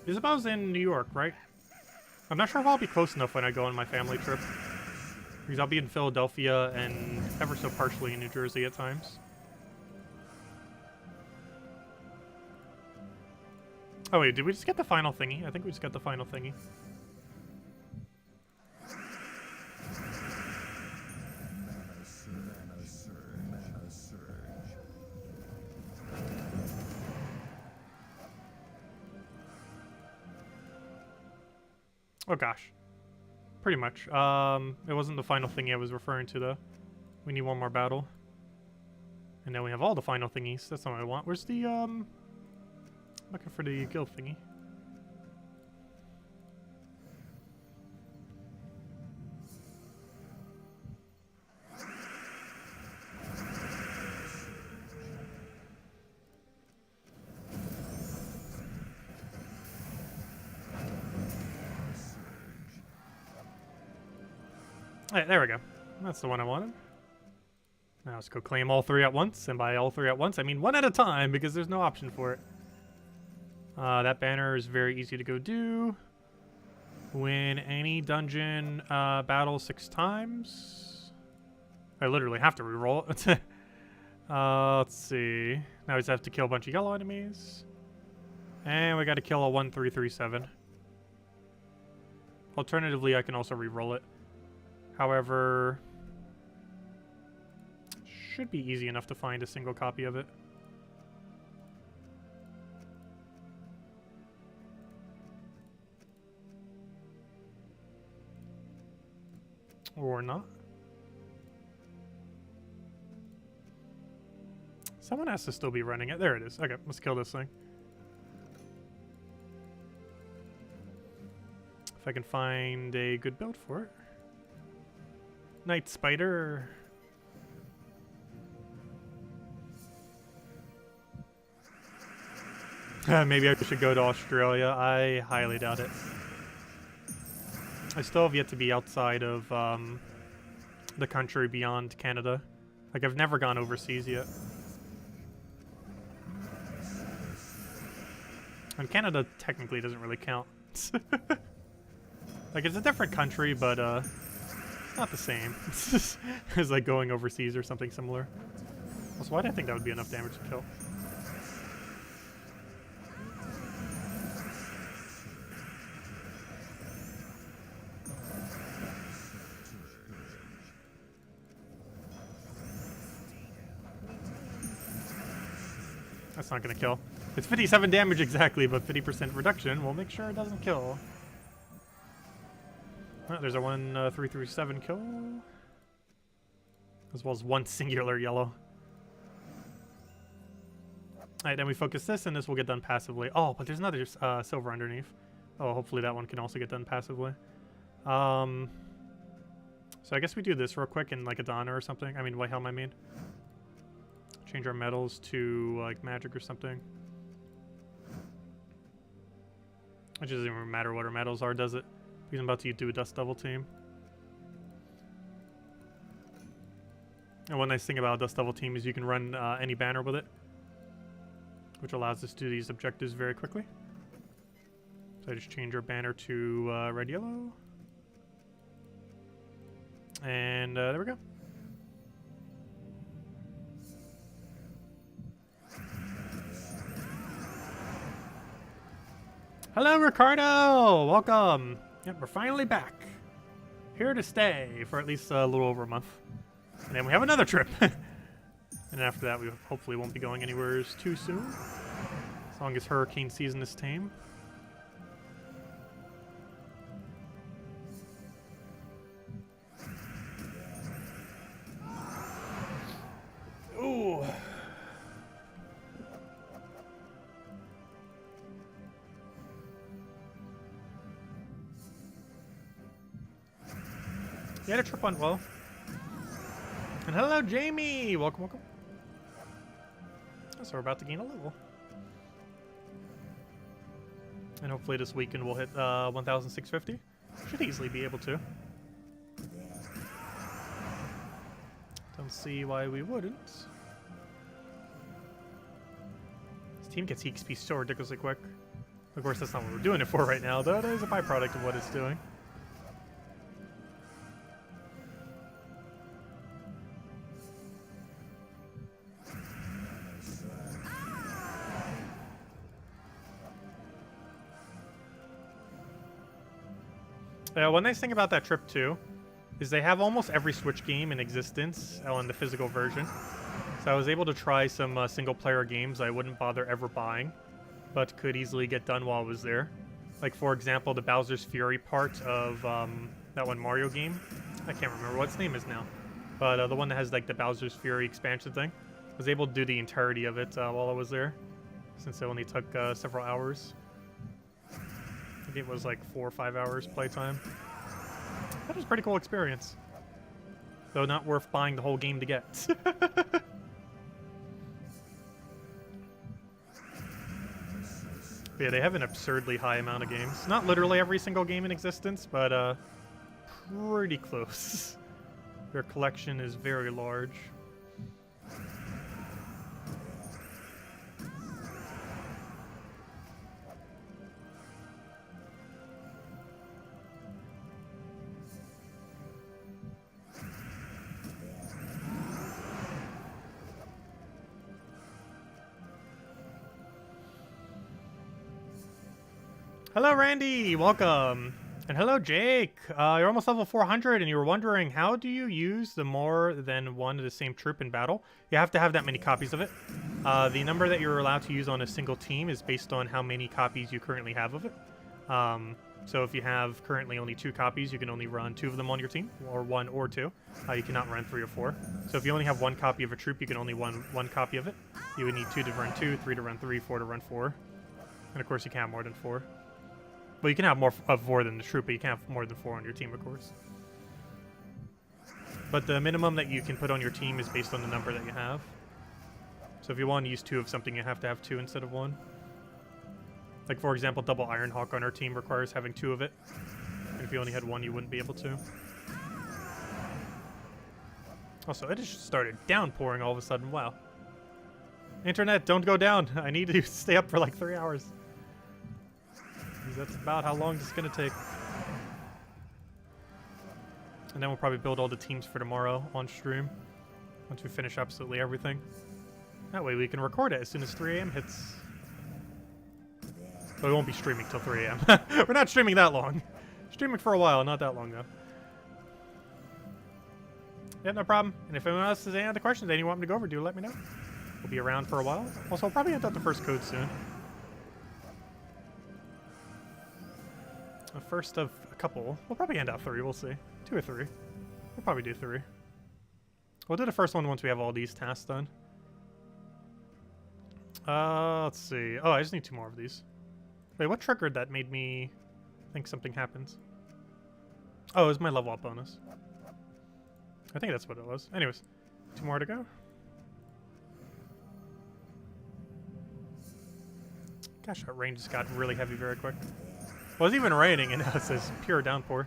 Isabel's in New York, right? I'm not sure if I'll be close enough when I go on my family trip. Because I'll be in Philadelphia and ever so partially in New Jersey at times. Oh wait, did we just get the final thingy? I think we just got the final thingy. Oh gosh. Pretty much. It wasn't the final thingy I was referring to though. We need one more battle. And then we have all the final thingies. That's not what I want. Where's the, looking for the guild thingy. Alright, there we go. That's the one I wanted. Now let's go claim all 3 at once, and by all 3 at once, I mean 1 at a time, because there's no option for it. That banner is very easy to go do. Win any dungeon battle 6 times. I literally have to reroll it. Let's see. Now we just have to kill a bunch of yellow enemies. And we got to kill a 1337. Alternatively, I can also reroll it. However, should be easy enough to find a single copy of it. Or not. Someone has to still be running it. There it is. Okay, let's kill this thing. If I can find a good build for it. Night Spider. Maybe I should go to Australia. I highly doubt it. I still have yet to be outside of the country beyond Canada. Like, I've never gone overseas yet. And Canada technically doesn't really count. Like, it's a different country, but it's not the same as like going overseas or something similar. Also, why do I think that would be enough damage to kill? That's not gonna kill. It's 57 damage exactly, but 50% reduction will make sure it doesn't kill. Oh, there's a 1337 kill. As well as 1 singular yellow. Alright, then we focus this, and this will get done passively. Oh, but there's another silver underneath. Oh, hopefully that one can also get done passively. So I guess we do this real quick in like a Donna or something. I mean, White Helm, I mean. Change our metals to like magic or something. Which doesn't even matter what our metals are, does it? Because I'm about to do a Dust Devil team. And one nice thing about a Dust Devil team is you can run any banner with it, which allows us to do these objectives very quickly. So I just change our banner to red yellow. And there we go. Hello, Ricardo! Welcome! Yep, we're finally back. Here to stay for at least a little over a month. And then we have another trip. And after that, we hopefully won't be going anywhere too soon. As long as hurricane season is tame. Ooh. Yeah, the trip went well. And hello, Jamie! Welcome, welcome. So we're about to gain a level. And hopefully this weekend we'll hit 1,650. Should easily be able to. Don't see why we wouldn't. This team gets EXP so ridiculously quick. Of course, that's not what we're doing it for right now, though. That is a byproduct of what it's doing. One nice thing about that trip, too, is they have almost every Switch game in existence on the physical version. So I was able to try some single-player games I wouldn't bother ever buying, but could easily get done while I was there. Like, for example, the Bowser's Fury part of that one Mario game. I can't remember what its name is now. But the one that has, like, the Bowser's Fury expansion thing. I was able to do the entirety of it while I was there, since it only took several hours. I think it was like 4 or 5 hours playtime. That was a pretty cool experience. Though not worth buying the whole game to get. But yeah, they have an absurdly high amount of games. Not literally every single game in existence, but pretty close. Their collection is very large. Hello, Randy! Welcome! And hello, Jake! You're almost level 400, and you were wondering, how do you use the more than one of the same troop in battle? You have to have that many copies of it. The number that you're allowed to use on a single team is based on how many copies you currently have of it. So if you have currently only 2 copies, you can only run 2 of them on your team, or 1 or 2. You cannot run 3 or 4. So if you only have 1 copy of a troop, you can only run 1 copy of it. You would need 2 to run 2, 3 to run 3, 4 to run 4. And of course you can't have more than 4. Well, you can have more of 4 than the troop, but you can't have more than 4 on your team, of course. But the minimum that you can put on your team is based on the number that you have. So if you want to use 2 of something, you have to have 2 instead of 1. Like, for example, double Ironhawk on our team requires having 2 of it. And if you only had 1, you wouldn't be able to. Also, it just started downpouring all of a sudden. Wow. Internet, don't go down. I need to stay up for like 3 hours. That's about how long this is going to take. And then we'll probably build all the teams for tomorrow on stream. Once we finish absolutely everything. That way we can record it as soon as 3 AM hits. But we won't be streaming till 3 AM. We're not streaming that long. Streaming for a while, not that long though. Yeah, no problem. And if anyone else has any other questions that you want me to go over, do let me know. We'll be around for a while. Also, I'll probably end out the first code soon. The first of a couple. We'll probably end out 3, we'll see. 2 or 3. We'll probably do 3. We'll do the first one once we have all these tasks done. Let's see. Oh, I just need 2 more of these. Wait, what triggered that made me think something happens? Oh, it was my level up bonus. I think that's what it was. Anyways, 2 more to go. Gosh, that rain just got really heavy very quick. It wasn't even raining, and now it says pure downpour.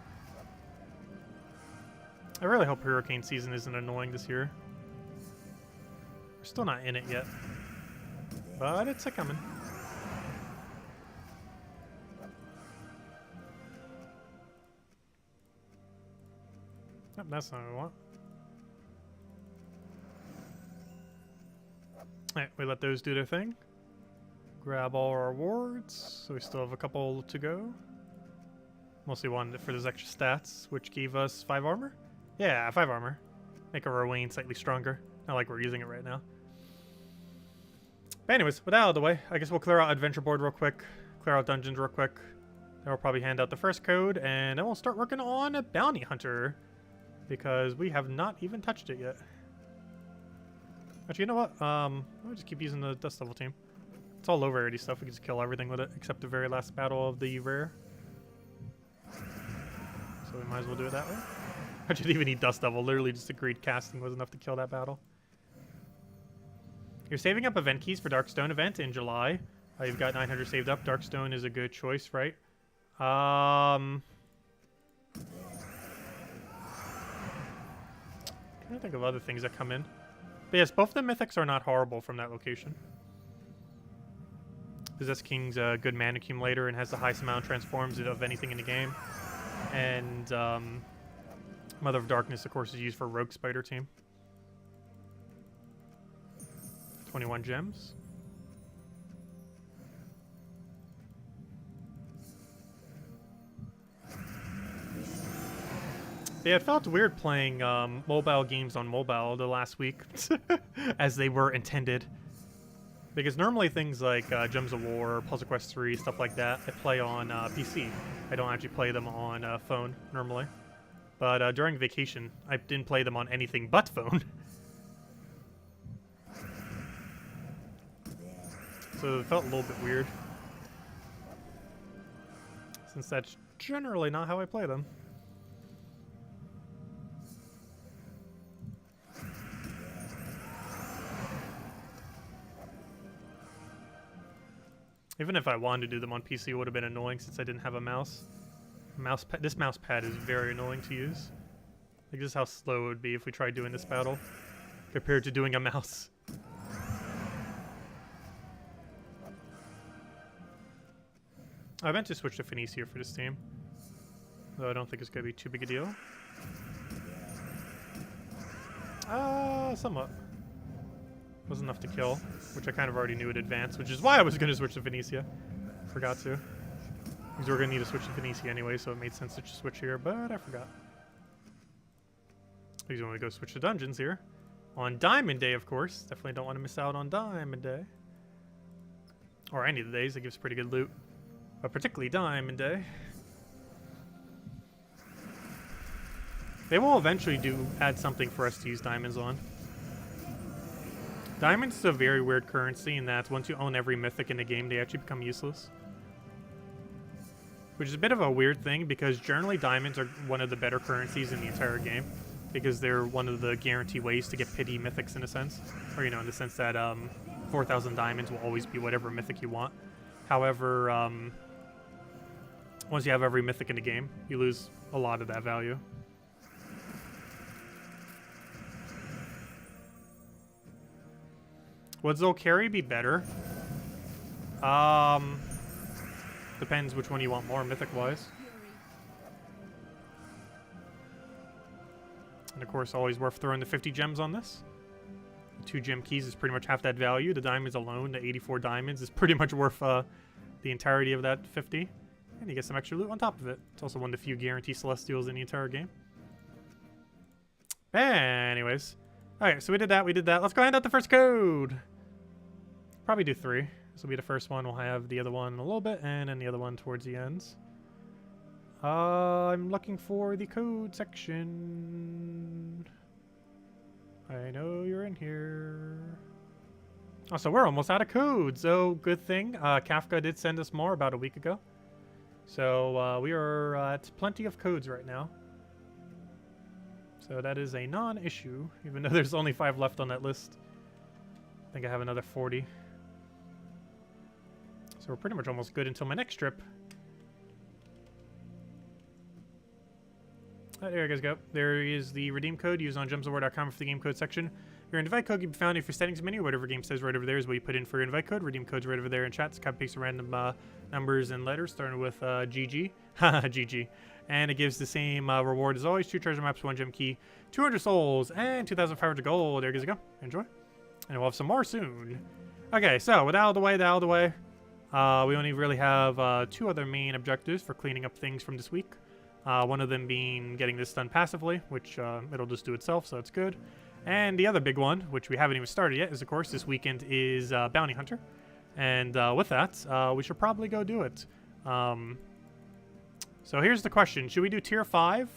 I really hope hurricane season isn't annoying this year. We're still not in it yet, but it's a-coming. Nope, that's not what we want. Alright, we let those do their thing. Grab all our rewards, so we still have a couple to go. Mostly wanted it for those extra stats, which gave us 5 armor. Yeah, 5 armor. Make our Wayne slightly stronger. Not like we're using it right now. But anyways, with that out of the way, I guess we'll clear out adventure board real quick. Clear out dungeons real quick. Then we'll probably hand out the first code, and then we'll start working on a bounty hunter. Because we have not even touched it yet. Actually, you know what? I'll just keep using the dust level team. It's all low rarity stuff. We can just kill everything with it, except the very last battle of the rare. So we might as well do it that way. I didn't even need dust level. Literally just agreed casting was enough to kill that battle. You're saving up event keys for Darkstone event in July. You've got 900 saved up. Darkstone is a good choice, right? Trying to think of other things that come in. But yes, both the mythics are not horrible from that location. Possess King's a good mana accumulator and has the highest amount of transforms of anything in the game. And Mother of Darkness, of course, is used for Rogue Spider team. 21 gems. Yeah, it felt weird playing mobile games on mobile the last week, as they were intended. Because normally things like Gems of War, Puzzle Quest 3, stuff like that, I play on PC. I don't actually play them on phone, normally. But during vacation, I didn't play them on anything but phone. So it felt a little bit weird. Since that's generally not how I play them. Even if I wanted to do them on PC, it would have been annoying since I didn't have a mouse. This mouse pad is very annoying to use. Like, this is how slow it would be if we tried doing this battle compared to doing a mouse. I meant to switch to Phoenicia for this team, though I don't think it's going to be too big a deal. Somewhat. Wasn't enough to kill, which I kind of already knew in advance, which is why I was going to switch to Phoenicia. Forgot to. Because we're going to need to switch to Phoenicia anyway, so it made sense to just switch here, but I forgot. Because you want to go switch to dungeons here. On Diamond Day, of course. Definitely don't want to miss out on Diamond Day. Or any of the days, it gives pretty good loot. But particularly Diamond Day. They will eventually add something for us to use diamonds on. Diamonds is a very weird currency in that once you own every mythic in the game, they actually become useless. Which is a bit of a weird thing because generally diamonds are one of the better currencies in the entire game. Because they're one of the guaranteed ways to get pity mythics in a sense. Or, you know, in the sense that 4,000 diamonds will always be whatever mythic you want. However, once you have every mythic in the game, you lose a lot of that value. Would Zolkari be better? Depends which one you want more, mythic-wise. And of course, always worth throwing the 50 gems on this. The 2 gem keys is pretty much half that value. The diamonds alone, the 84 diamonds, is pretty much worth the entirety of that 50. And you get some extra loot on top of it. It's also one of the few guaranteed celestials in the entire game. Anyways. Alright, so we did that, Let's go hand out the first code. Probably do 3. This will be the first one. We'll have the other one in a little bit, and then the other one towards the ends. I'm looking for the code section. I know you're in here. Oh, so we're almost out of codes. So good thing. Kafka did send us more about a week ago. So we are at plenty of codes right now. So that is a non-issue, even though there's only 5 left on that list. I think I have another 40. So we're pretty much almost good until my next trip. Oh, there you guys go. There is the redeem code used on gemsofwar.com for the game code section. Your invite code can be found in your settings menu. Whatever game says right over there is what you put in for your invite code. Redeem code's right over there in chat. It's copy paste random numbers and letters starting with GG. GG. And it gives the same reward as always. 2 treasure maps, 1 gem key, 200 souls, and 2,500 gold. There you go. Enjoy. And we'll have some more soon. Okay, so with that out of the way, we only really have 2 other main objectives for cleaning up things from this week. One of them being getting this done passively, which it'll just do itself, so it's good. And the other big one, which we haven't even started yet, is of course this weekend is Bounty Hunter. And with that, we should probably go do it. So here's the question. Should we do tier 5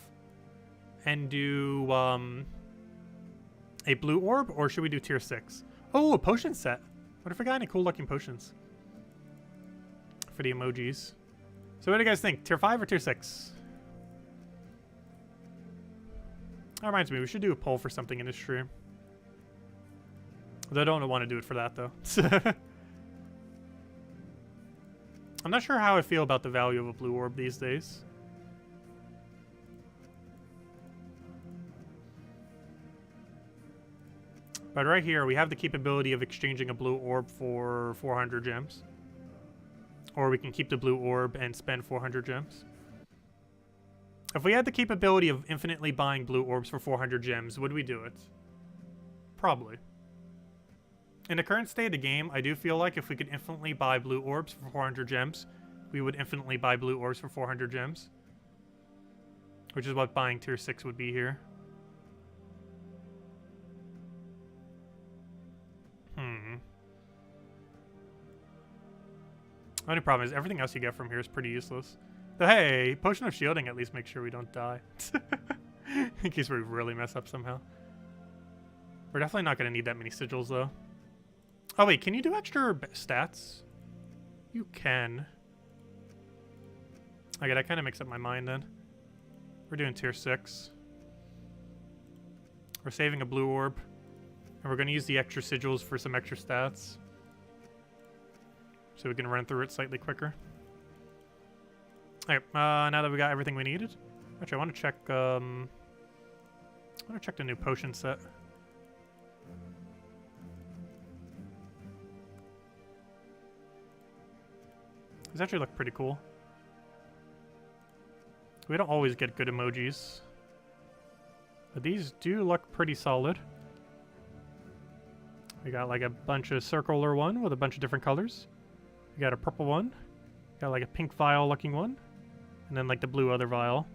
and do a blue orb, or should we do tier 6? Oh, a potion set. What if we got any cool looking potions for the emojis? So what do you guys think? Tier 5 or tier 6? That reminds me, we should do a poll for something in this stream. Though I don't want to do it for that, though. I'm not sure how I feel about the value of a blue orb these days. But right here, we have the capability of exchanging a blue orb for 400 gems. Or we can keep the blue orb and spend 400 gems. If we had the capability of infinitely buying blue orbs for 400 gems, would we do it? Probably. In the current state of the game, I do feel like if we could infinitely buy blue orbs for 400 gems, we would infinitely buy blue orbs for 400 gems. Which is what buying tier 6 would be here. The only problem is everything else you get from here is pretty useless. So hey, potion of shielding at least makes sure we don't die. In case we really mess up somehow. We're definitely not going to need that many sigils though. Oh wait, can you do extra stats? You can. Okay, that kind of makes up my mind then. We're doing tier 6. We're saving a blue orb. And we're going to use the extra sigils for some extra stats. So we can run through it slightly quicker. Okay, now that we got everything we needed. Actually, I want to check, the new potion set. These actually look pretty cool. We don't always get good emojis. But these do look pretty solid. We got like a bunch of circular one with a bunch of different colors. We got a purple one. Got like a pink vial looking one. And then like the blue other vial.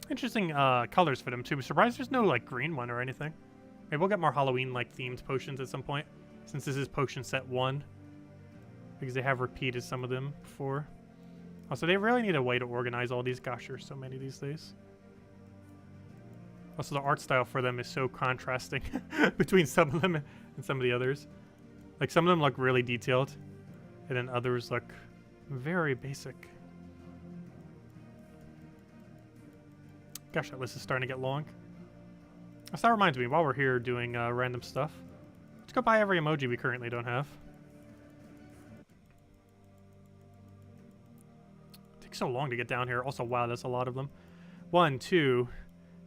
Interesting colors for them too. I'm surprised there's no like green one or anything. Maybe we'll get more Halloween like themed potions at some point. Since this is potion set 1. Because they have repeated some of them before. Also, they really need a way to organize all these. Gosh, there's so many these days. Also, the art style for them is so contrasting between some of them and some of the others. Like, some of them look really detailed. And then others look very basic. Gosh, that list is starting to get long. So that reminds me, while we're here doing random stuff, let's go buy every emoji we currently don't have. It takes so long to get down here. Also, wow, that's a lot of them. 1, 2,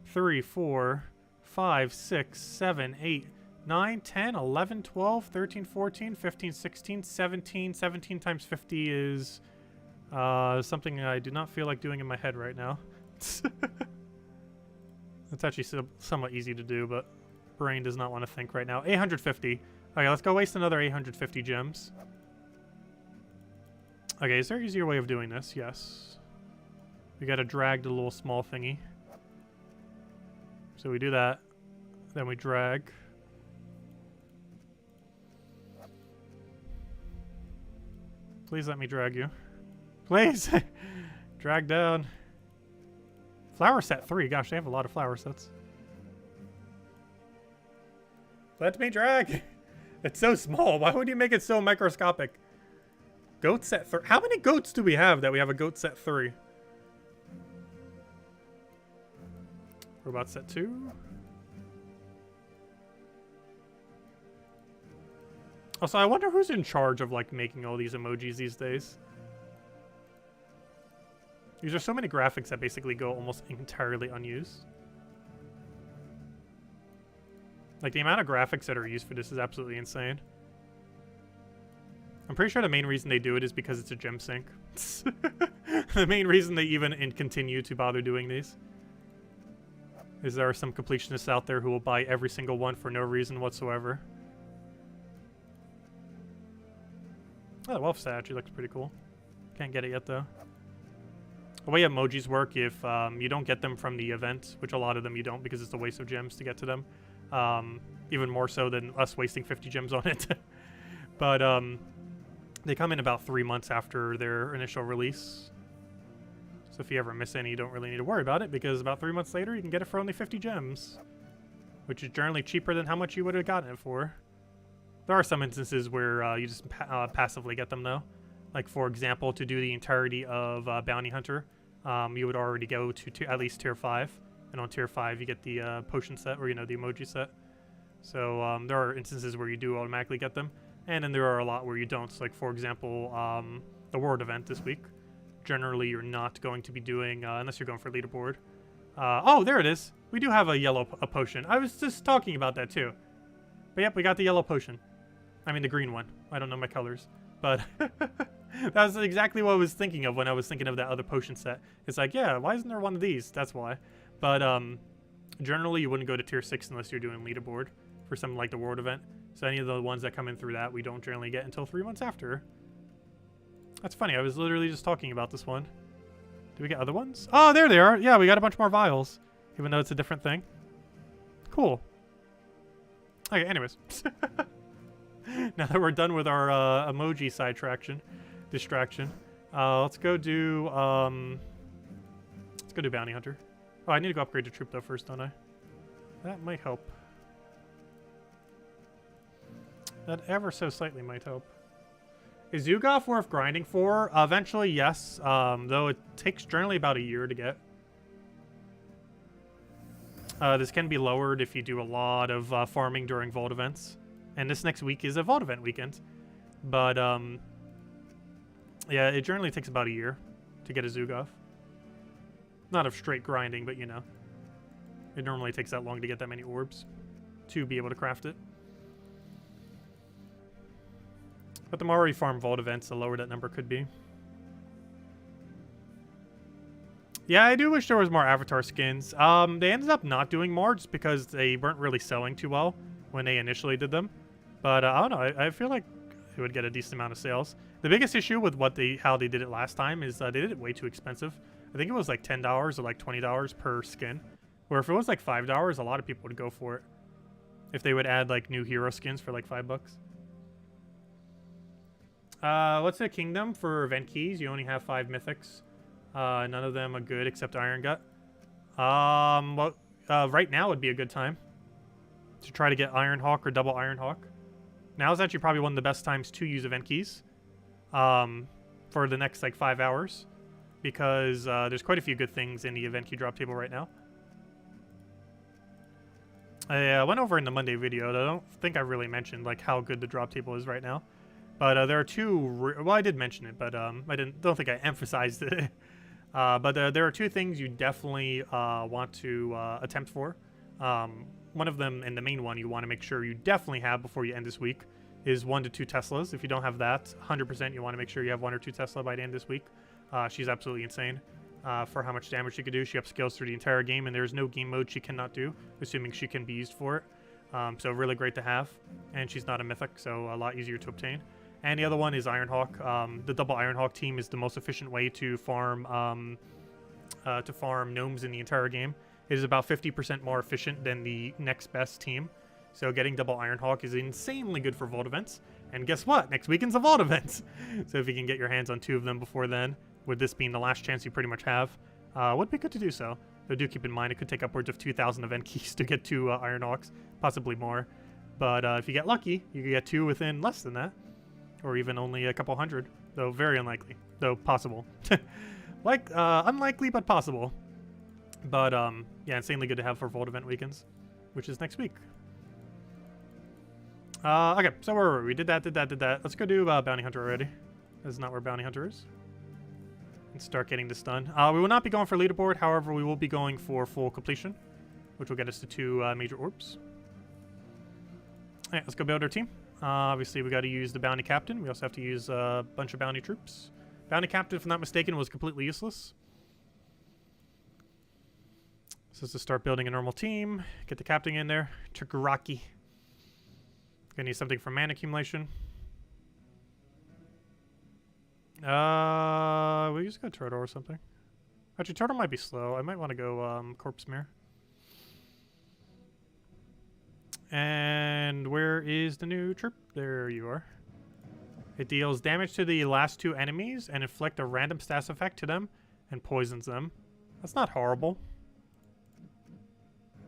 3, 4, 5, 6, 7, 8, 9, 10, 11, 12, 13, 14, 15, 16, 17. 17 times 50 is something I do not feel like doing in my head right now. It's actually somewhat easy to do, but brain does not want to think right now. 850. Okay, let's go waste another 850 gems. Okay, is there an easier way of doing this? Yes. We gotta drag the little small thingy. So we do that. Then we drag. Please let me drag you. Please! Drag down. Flower set 3. Gosh, they have a lot of flower sets. Let me drag! It's so small. Why would you make it so microscopic? Goat set 3. How many goats do we have that we have a goat set 3? Robot set 2. Also, I wonder who's in charge of, like, making all these emojis these days. These are so many graphics that basically go almost entirely unused. Like, the amount of graphics that are used for this is absolutely insane. I'm pretty sure the main reason they do it is because it's a gem sink. The main reason they even continue to bother doing these is there are some completionists out there who will buy every single one for no reason whatsoever. Oh, the wolf stat actually looks pretty cool. Can't get it yet, though. The way emojis work, if you don't get them from the event, which a lot of them you don't because it's a waste of gems to get to them, even more so than us wasting 50 gems on it. But they come in about 3 months after their initial release. So if you ever miss any, you don't really need to worry about it, because about 3 months later, you can get it for only 50 gems. Which is generally cheaper than how much you would have gotten it for. There are some instances where you just passively get them, though. Like, for example, to do the entirety of Bounty Hunter, you would already go to at least Tier 5. And on Tier 5, you get the potion set, or, you know, the emoji set. So there are instances where you do automatically get them. And then there are a lot where you don't. So, like, for example, the World event this week. Generally, you're not going to be doing, unless you're going for leaderboard. Oh, there it is. We do have a yellow potion. I was just talking about that, too. But, yep, we got the yellow potion. I mean, the green one. I don't know my colors. But that's exactly what I was thinking of when I was thinking of that other potion set. It's like, yeah, why isn't there one of these? That's why. But generally, you wouldn't go to Tier 6 unless you're doing leaderboard for something like the World event. So any of the ones that come in through that, we don't generally get until 3 months after. That's funny. I was literally just talking about this one. Do we get other ones? Oh, there they are. Yeah, we got a bunch more vials, even though it's a different thing. Cool. Okay, anyways. Now that we're done with our emoji distraction, let's go do Bounty Hunter. Oh, I need to go upgrade to Troop though first, don't I? That might help. That ever so slightly might help. Is Zugov worth grinding for? Eventually, yes. Though it takes generally about a year to get. This can be lowered if you do a lot of farming during Vault events. And this next week is a Vault event weekend. But, yeah, it generally takes about a year to get a Zugov. Not of straight grinding, but, you know. It normally takes that long to get that many orbs to be able to craft it. But the more we farm Vault events, the lower that number could be. Yeah, I do wish there was more Avatar skins. They ended up not doing more just because they weren't really selling too well when they initially did them. But I don't know. I feel like it would get a decent amount of sales. The biggest issue with how they did it last time is they did it way too expensive. I think it was like $10 or like $20 per skin. Where if it was like $5, a lot of people would go for it. If they would add like new hero skins for like $5. What's the kingdom for event keys? You only have 5 mythics. None of them are good except Iron Gut. Well, right now would be a good time to try to get Iron Hawk or double Iron Hawk. Now is actually probably one of the best times to use event keys for the next like 5 hours, because there's quite a few good things in the event key drop table right now. I went over in the Monday video. I don't think I really mentioned like how good the drop table is right now. But there are two. Well, I did mention it, but I don't think I emphasized it. But there are 2 things you definitely want to attempt for. One of them, and the main one you want to make sure you definitely have before you end this week, is 1 to 2 Teslas. If you don't have that, 100% you want to make sure you have 1 or 2 Tesla by the end of this week. She's absolutely insane for how much damage she could do. She upscales through the entire game, and there's no game mode she cannot do, assuming she can be used for it. So really great to have, and she's not a mythic, so a lot easier to obtain. And the other one is Iron Hawk. The double Iron Hawk team is the most efficient way to farm gnomes in the entire game. It is about 50% more efficient than the next best team. So getting double Iron Hawk is insanely good for Vault events. And guess what? Next weekend's a Vault event. So if you can get your hands on 2 of them before then, with this being the last chance you pretty much have, would be good to do so. Though do keep in mind it could take upwards of 2,000 event keys to get 2 Iron Hawks, possibly more. But if you get lucky, you can get 2 within less than that. Or even only a couple hundred, though very unlikely, though possible. Like, unlikely, but possible. But yeah, insanely good to have for Vault event weekends, which is next week. Okay, so where were we? Did that. Let's go do Bounty Hunter already. This is not where Bounty Hunter is. Let's start getting this done. We will not be going for leaderboard. However, we will be going for full completion, which will get us to 2 major orbs. All right, let's go build our team. Obviously, we got to use the Bounty Captain. We also have to use a bunch of Bounty troops. Bounty Captain, if I'm not mistaken, was completely useless. So let's just start building a normal team. Get the Captain in there. Tagaraki. Gonna need something for mana accumulation. We just go Turtle or something. Actually, Turtle might be slow. I might want to go Corpse Mirror. And where is the new troop? There you are. It deals damage to the last 2 enemies and inflict a random stats effect to them and poisons them. That's not horrible.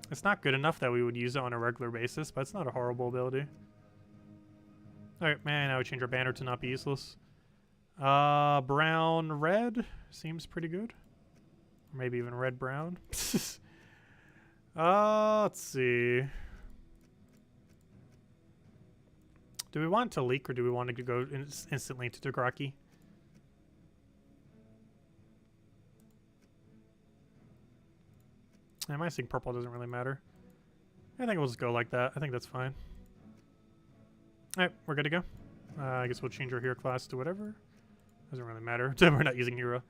It's not good enough that we would use it on a regular basis, but it's not a horrible ability. Alright, man, I would change our banner to not be useless. Brown, red seems pretty good. Or maybe even red, brown. Let's see. Do we want to leak or do we want to go instantly to Tagaraki? I might think purple doesn't really matter. I think we'll just go like that. I think that's fine. Alright, we're good to go. I guess we'll change our hero class to whatever. Doesn't really matter. We're not using hero.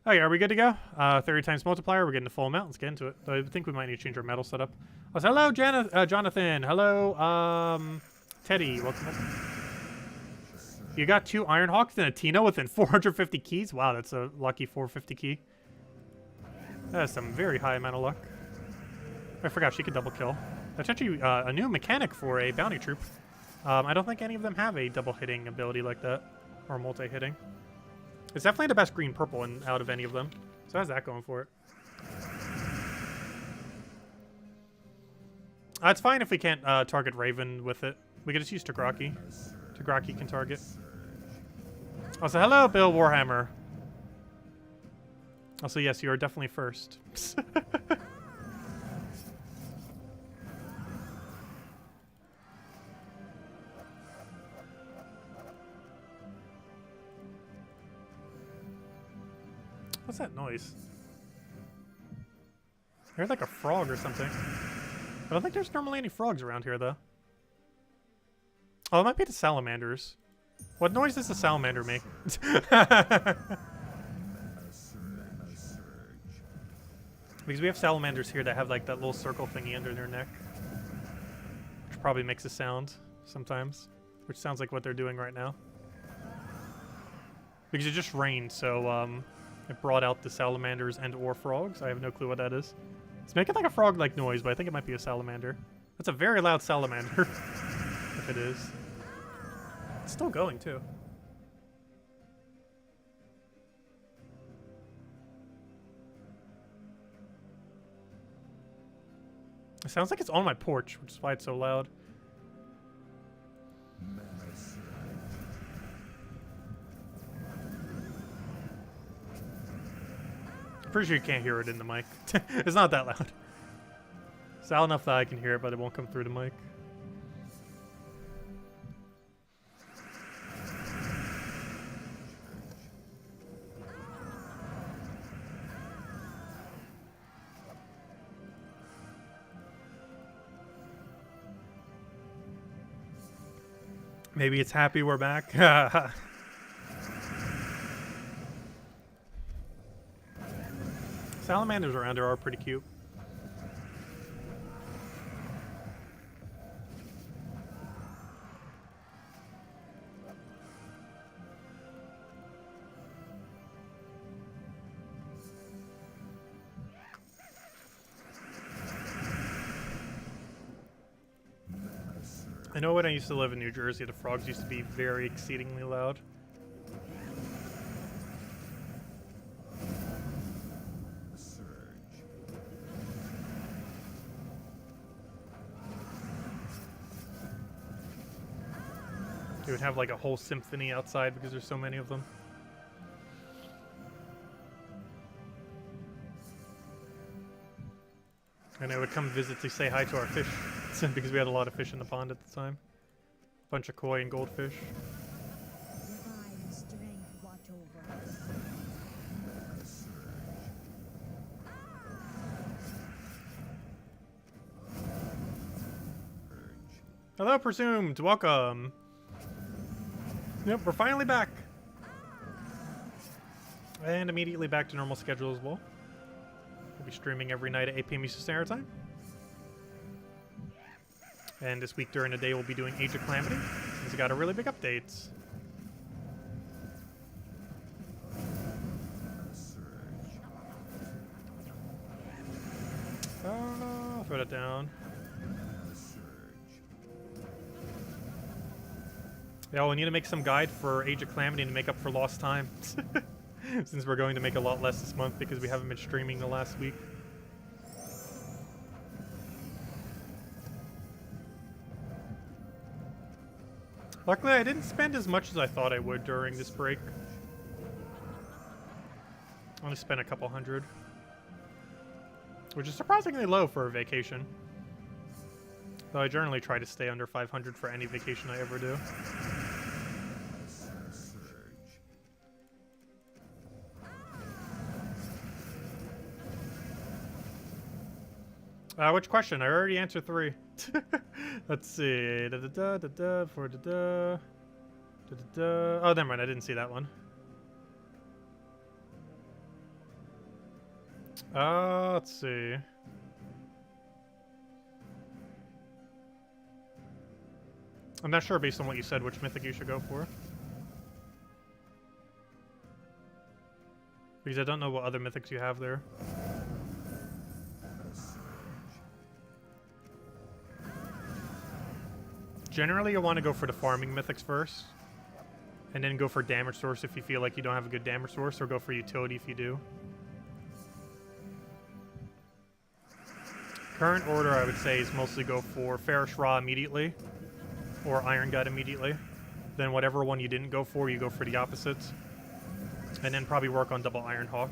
Okay, are we good to go? 30 times multiplier. We're getting the full amount. Let's get into it. I think we might need to change our metal setup. Oh, so hello, Jonathan. Hello, Teddy. Welcome in. You got 2 Iron Hawks and a Tino within 450 keys? Wow, that's a lucky 450 key. That is some very high amount of luck. I forgot she could double kill. That's actually a new mechanic for a bounty troop. I don't think any of them have a double hitting ability like that, or multi-hitting. It's definitely the best green-purple out of any of them. So how's that going for it? It's fine if we can't target Raven with it. We can just use Tagaraki. Tagaraki can target. Also, hello, Bill Warhammer. Also, yes, you are definitely first. What's that noise? I heard like a frog or something. I don't think there's normally any frogs around here, though. Oh, it might be the salamanders. What noise does the salamander make? Because we have salamanders here that have like that little circle thingy under their neck. Which probably makes a sound sometimes. Which sounds like what they're doing right now. Because it just rained, so it brought out the salamanders and or frogs. I have no clue what that is. It's making like a frog-like noise, but I think it might be a salamander. That's a very loud salamander. If it is. It's still going, too. It sounds like it's on my porch, which is why it's so loud. Pretty sure you can't hear it in the mic. It's not that loud. It's loud enough that I can hear it, but it won't come through the mic. Maybe it's happy we're back. Salamanders around here are pretty cute. I know when I used to live in New Jersey, the frogs used to be very exceedingly loud. They would have like a whole symphony outside because there's so many of them. And I would come visit to say hi to our fish, because we had a lot of fish in the pond at the time. Bunch of koi and goldfish. Divine strength watch over us. Hello, Presumed. Welcome. Yep, we're finally back. And immediately back to normal schedule as well. We'll be streaming every night at 8 p.m. Eastern Standard Time. And this week during the day, we'll be doing Age of Calamity. It's got a really big update. I'll throw that down. Yeah, we need to make some guide for Age of Calamity to make up for lost time. Since we're going to make a lot less this month because we haven't been streaming the last week. Luckily, I didn't spend as much as I thought I would during this break. I only spent a couple hundred. Which is surprisingly low for a vacation. Though I generally try to stay under 500 for any vacation I ever do. Which question? I already answered 3. Let's see. Oh, never mind. I didn't see that one. Let's see. I'm not sure based on what you said which mythic you should go for. Because I don't know what other mythics you have there. Generally, you want to go for the farming mythics first. And then go for damage source if you feel like you don't have a good damage source, or go for utility if you do. Current order, I would say, is mostly go for Ferrous Raw immediately. Or Iron Gut immediately. Then whatever one you didn't go for, you go for the opposites. And then probably work on double Iron Hawk.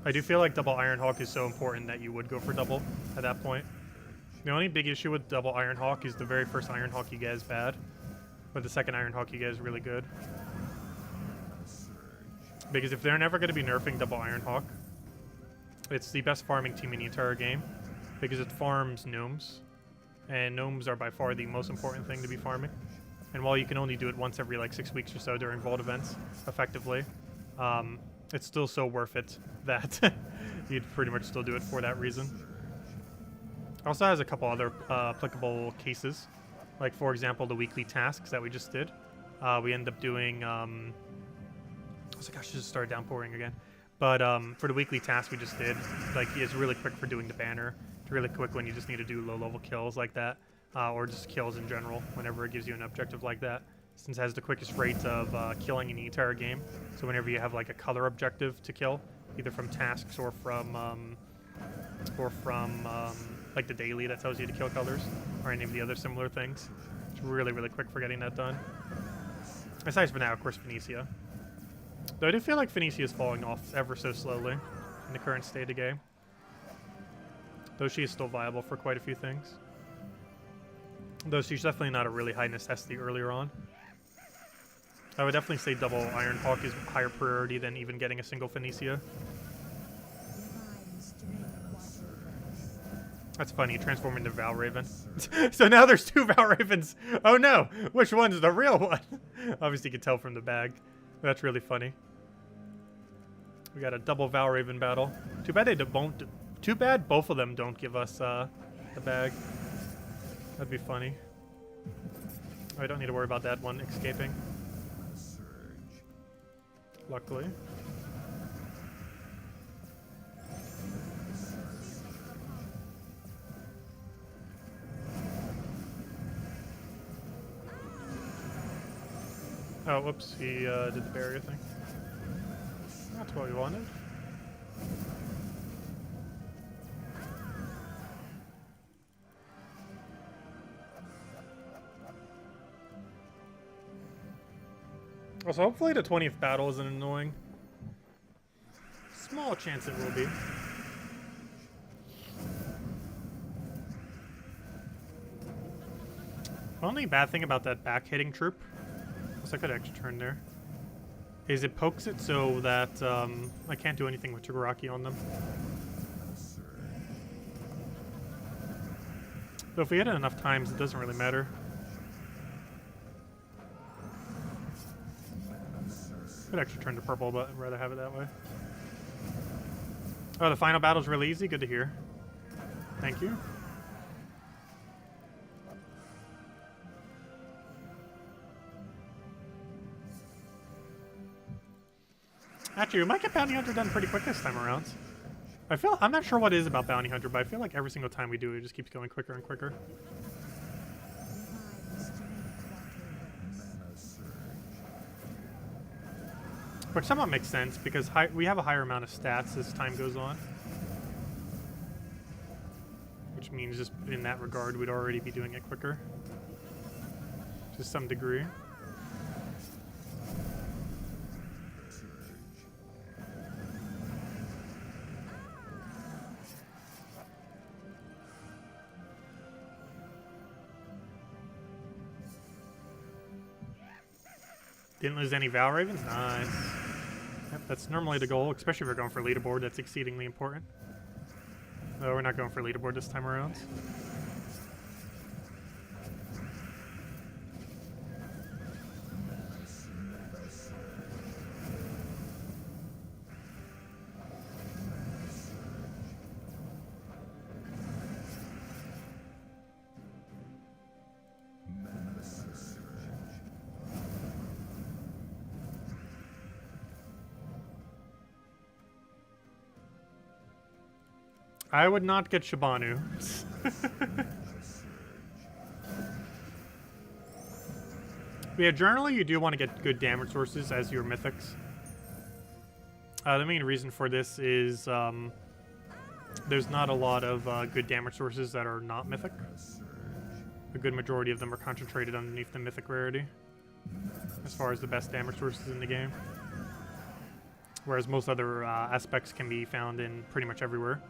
I do feel like double Iron Hawk is so important that you would go for double at that point. The only big issue with double Iron Hawk is the very first Iron Hawk you get is bad. But the second Iron Hawk you get is really good. Because if they're never going to be nerfing double Iron Hawk, it's the best farming team in the entire game. Because it farms gnomes. And gnomes are by far the most important thing to be farming. And while you can only do it once every like 6 weeks or so during Vault events, effectively, it's still so worth it that you'd pretty much still do it for that reason. Also has a couple other applicable cases. Like, for example, the weekly tasks that we just did. We end up doing... I was like, I should just start downpouring again. But for the weekly task we just did, like, it's really quick for doing the banner. It's really quick when you just need to do low-level kills like that. Or just kills in general, whenever it gives you an objective like that. Since it has the quickest rate of killing in the entire game. So whenever you have, like, a color objective to kill, either from tasks or from like the daily that tells you to kill colors, or any of the other similar things. It's really, really quick for getting that done. Besides for now, of course, Phoenicia. Though I do feel like Phoenicia is falling off ever so slowly in the current state of the game. Though she is still viable for quite a few things. Though she's definitely not a really high necessity earlier on. I would definitely say double Iron Hawk is higher priority than even getting a single Phoenicia. That's funny, you transform into Valraven. So now there's 2 Valravens. Oh no, which one's the real one? Obviously you can tell from the bag. That's really funny. We got a double Valraven battle. Too bad they don't. Too bad both of them don't give us the bag. That'd be funny. I don't need to worry about that one escaping. Luckily. Oh, whoops, he did the barrier thing. That's what we wanted. So hopefully the 20th battle isn't annoying. Small chance it will be. Only bad thing about that back hitting troop, unless I could actually turn there, is it pokes it so that I can't do anything with Toguraki on them. So if we hit it enough times, it doesn't really matter. Could actually turn to purple, but I'd rather have it that way. Oh, the final battle's really easy. Good to hear. Thank you. Actually, we might get Bounty Hunter done pretty quick this time around. I'm not sure what it is about Bounty Hunter, but I feel like every single time we do it, it just keeps going quicker and quicker. Which somewhat makes sense, because we have a higher amount of stats as time goes on. Which means just in that regard, we'd already be doing it quicker. To some degree. Didn't lose any Val Ravens? Nice. Yep, that's normally the goal, especially if we're going for leaderboard. That's exceedingly important. Though we're not going for leaderboard this time around. I would not get Shibanu. Yeah, generally you do want to get good damage sources as your mythics. The main reason for this is there's not a lot of good damage sources that are not mythic. A good majority of them are concentrated underneath the mythic rarity, as far as the best damage sources in the game. Whereas most other aspects can be found in pretty much everywhere.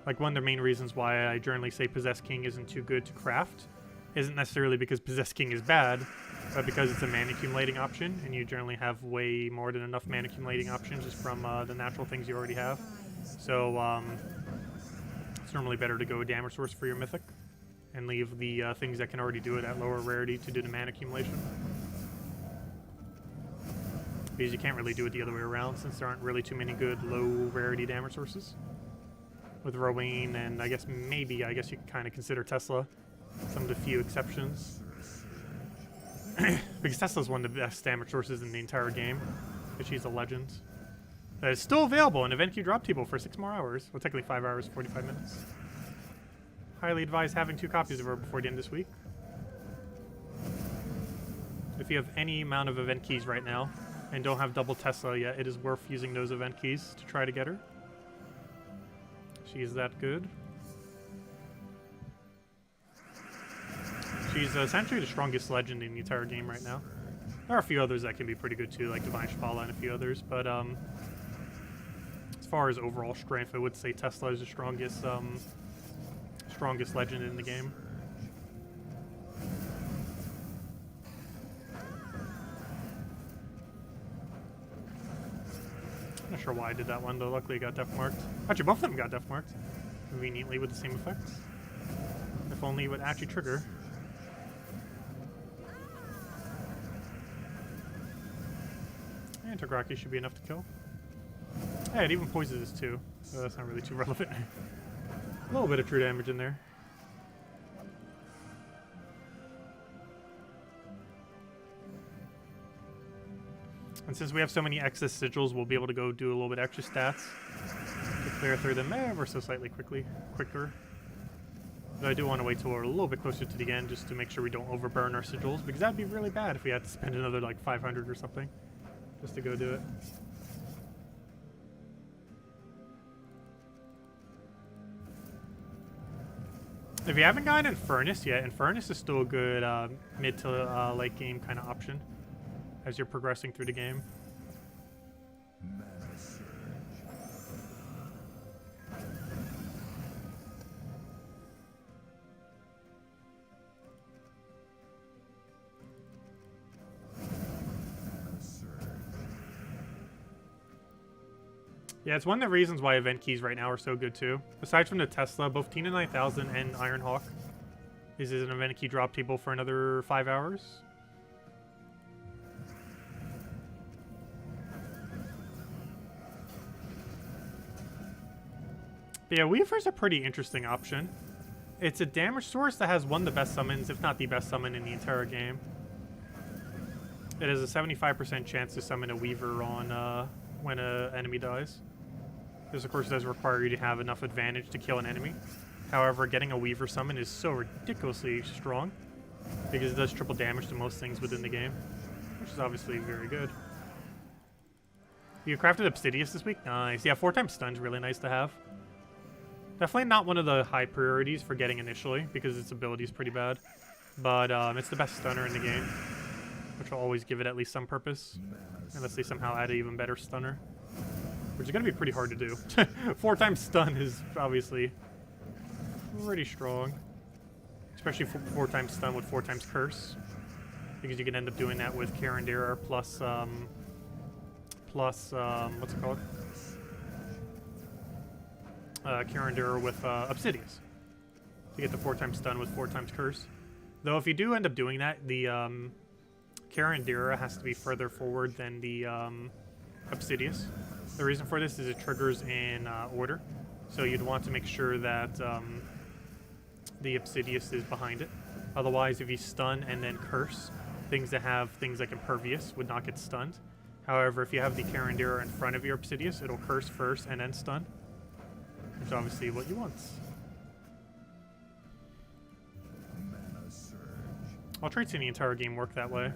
Like, one of the main reasons why I generally say Possessed King isn't too good to craft isn't necessarily because Possessed King is bad, but because it's a mana accumulating option, and you generally have way more than enough mana accumulating options just from the natural things you already have. So, it's normally better to go damage source for your mythic, and leave the things that can already do it at lower rarity to do the mana accumulation. Because you can't really do it the other way around, since there aren't really too many good low rarity damage sources. With Rowan, and I guess you could kind of consider Tesla some of the few exceptions. Because Tesla's one of the best damage sources in the entire game, but she's a legend. It's still available in Event Queue drop table for 6 more hours. Well, technically 5 hours, 45 minutes. Highly advise having 2 copies of her before the end of this week. If you have any amount of event keys right now, and don't have double Tesla yet, it is worth using those event keys to try to get her. She's that good. She's essentially the strongest legend in the entire game right now. There are a few others that can be pretty good too, like Divine Shapala and a few others, but as far as overall strength, I would say Tesla is the strongest legend in the game. Not sure why I did that one, though. Luckily, it got death marked. Actually, both of them got death marked. Conveniently with the same effects. If only it would actually trigger. And Toguraki should be enough to kill. Hey, it even poisons us too, so that's not really too relevant. A little bit of true damage in there. And since we have so many excess sigils, we'll be able to go do a little bit extra stats to clear through them ever so slightly quicker. But I do want to wait till we're a little bit closer to the end just to make sure we don't overburn our sigils, because that'd be really bad if we had to spend another like 500 or something just to go do it. If you haven't gotten Infernus yet, Infernus is still a good mid to late game kind of option as you're progressing through the game. Yeah, it's one of the reasons why event keys right now are so good too. Aside from the Tesla, both Tina 9000 and Ironhawk is an event key drop table for another 5 hours. But yeah, Weaver's a pretty interesting option. It's a damage source that has one of the best summons, if not the best summon in the entire game. It has a 75% chance to summon a Weaver on when an enemy dies. This, of course, does require you to have enough advantage to kill an enemy. However, getting a Weaver summon is so ridiculously strong because it does triple damage to most things within the game, which is obviously very good. You crafted Obsidius this week? Nice. Yeah, 4x stun's really nice to have. Definitely not one of the high priorities for getting initially because its ability is pretty bad. But it's the best stunner in the game, which will always give it at least some purpose. Unless they somehow add an even better stunner, which is going to be pretty hard to do. 4x stun is obviously pretty strong. Especially 4x stun with 4x curse. Because you can end up doing that with Karandira plus what's it called? Karandira with Obsidius. To get the 4x stun with 4x curse. Though if you do end up doing that, the Karandira has to be further forward than the Obsidius. The reason for this is it triggers in order. So you'd want to make sure that the Obsidius is behind it. Otherwise, if you stun and then curse, things that have things like Impervious would not get stunned. However, if you have the Karandira in front of your Obsidius, it'll curse first and then stun. Which is obviously what you want. All traits in the entire game work that way.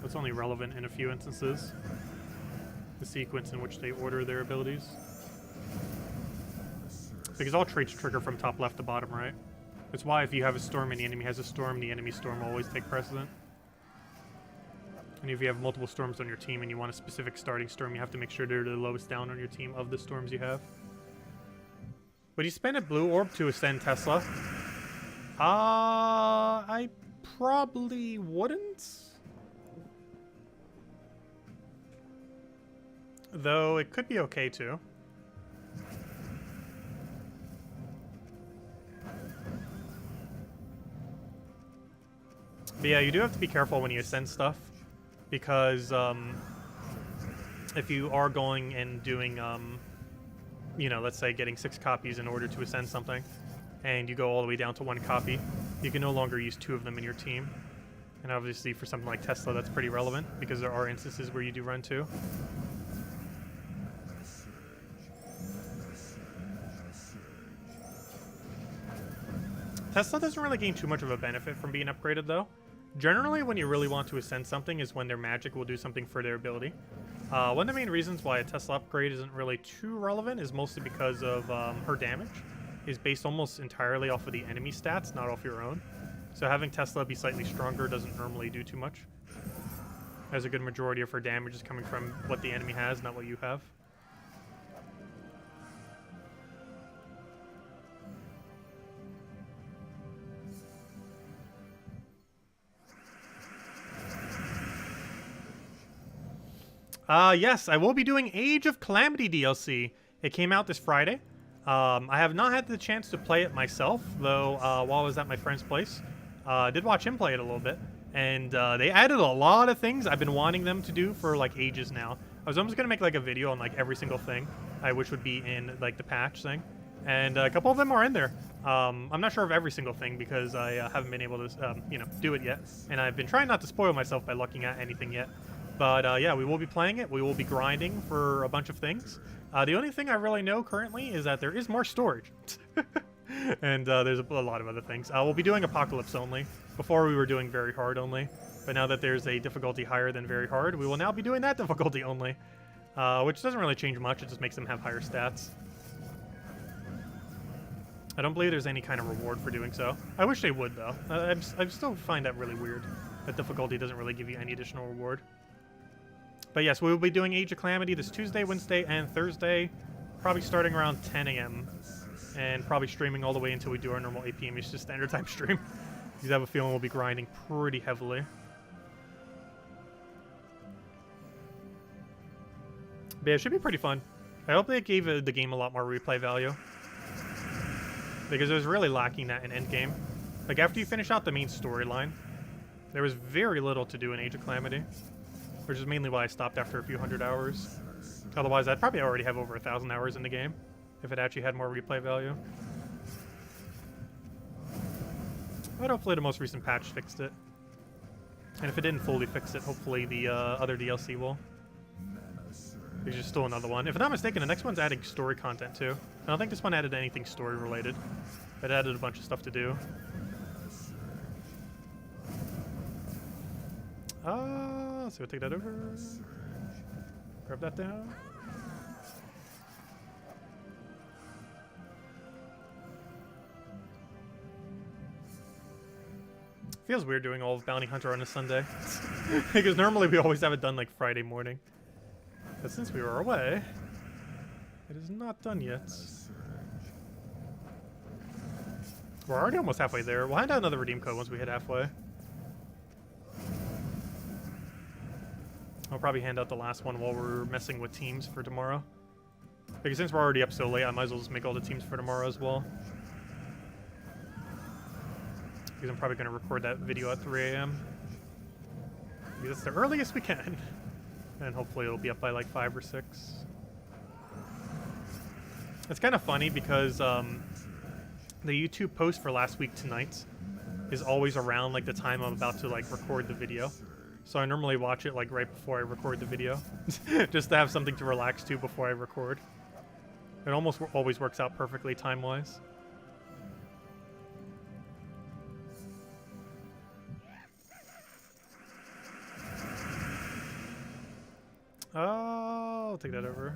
It's only relevant in a few instances. The sequence in which they order their abilities. Because all traits trigger from top left to bottom right. That's why if you have a storm and the enemy has a storm, the enemy storm will always take precedent. And if you have multiple storms on your team and you want a specific starting storm, you have to make sure they're the lowest down on your team of the storms you have. Would you spend a blue orb to ascend Tesla? I probably wouldn't. Though it could be okay too. But yeah, you do have to be careful when you ascend stuff. Because if you are going and doing, you know, let's say getting 6 copies in order to ascend something, and you go all the way down to 1 copy, you can no longer use 2 of them in your team. And obviously for something like Tesla, that's pretty relevant, because there are instances where you do run 2. Tesla doesn't really gain too much of a benefit from being upgraded, though. Generally, when you really want to ascend something is when their magic will do something for their ability. One of the main reasons why a Tesla upgrade isn't really too relevant is mostly because of her damage is based almost entirely off of the enemy stats, not off your own. So having Tesla be slightly stronger doesn't normally do too much, as a good majority of her damage is coming from what the enemy has, not what you have. Yes, I will be doing Age of Calamity DLC. It came out this Friday. I have not had the chance to play it myself, though while I was at my friend's place. I did watch him play it a little bit, and they added a lot of things I've been wanting them to do for like ages now. I was almost going to make like a video on like every single thing I wish would be in like the patch thing, and a couple of them are in there. I'm not sure of every single thing because I haven't been able to you know, do it yet, and I've been trying not to spoil myself by looking at anything yet. But yeah, we will be playing it. We will be grinding for a bunch of things. The only thing I really know currently is that there is more storage. And there's a lot of other things. We'll be doing Apocalypse only. Before we were doing Very Hard only. But now that there's a difficulty higher than Very Hard, we will now be doing that difficulty only. Which doesn't really change much. It just makes them have higher stats. I don't believe there's any kind of reward for doing so. I wish they would, though. I still find that really weird. That difficulty doesn't really give you any additional reward. But yes, we will be doing Age of Calamity this Tuesday, Wednesday, and Thursday. Probably starting around 10 a.m. And probably streaming all the way until we do our normal 8 p.m. Eastern Standard Time stream. Because I have a feeling we'll be grinding pretty heavily. But yeah, it should be pretty fun. I hope they gave the game a lot more replay value. Because it was really lacking that in endgame. Like, after you finish out the main storyline, there was very little to do in Age of Calamity. Which is mainly why I stopped after a few hundred hours. Otherwise, I'd probably already have over 1,000 hours in the game. If it actually had more replay value. But hopefully the most recent patch fixed it. And if it didn't fully fix it, hopefully the other DLC will. There's just still another one. If I'm not mistaken, the next one's adding story content too. I don't think this one added anything story related. It added a bunch of stuff to do. So we'll take that over. Grab that down. Feels weird doing all of Bounty Hunter on a Sunday. Because normally we always have it done like Friday morning. But since we were away, it is not done yet. We're already almost halfway there. We'll hand out another redeem code once we hit halfway. I'll probably hand out the last one while we're messing with teams for tomorrow. Because since we're already up so late, I might as well just make all the teams for tomorrow as well. Because I'm probably going to record that video at 3 a.m. Because it's the earliest we can. And hopefully it'll be up by like 5 or 6. It's kind of funny because the YouTube post for last week tonight is always around like the time I'm about to like record the video. So I normally watch it like right before I record the video. Just to have something to relax to before I record. It almost always works out perfectly time-wise. Oh, I'll take that over.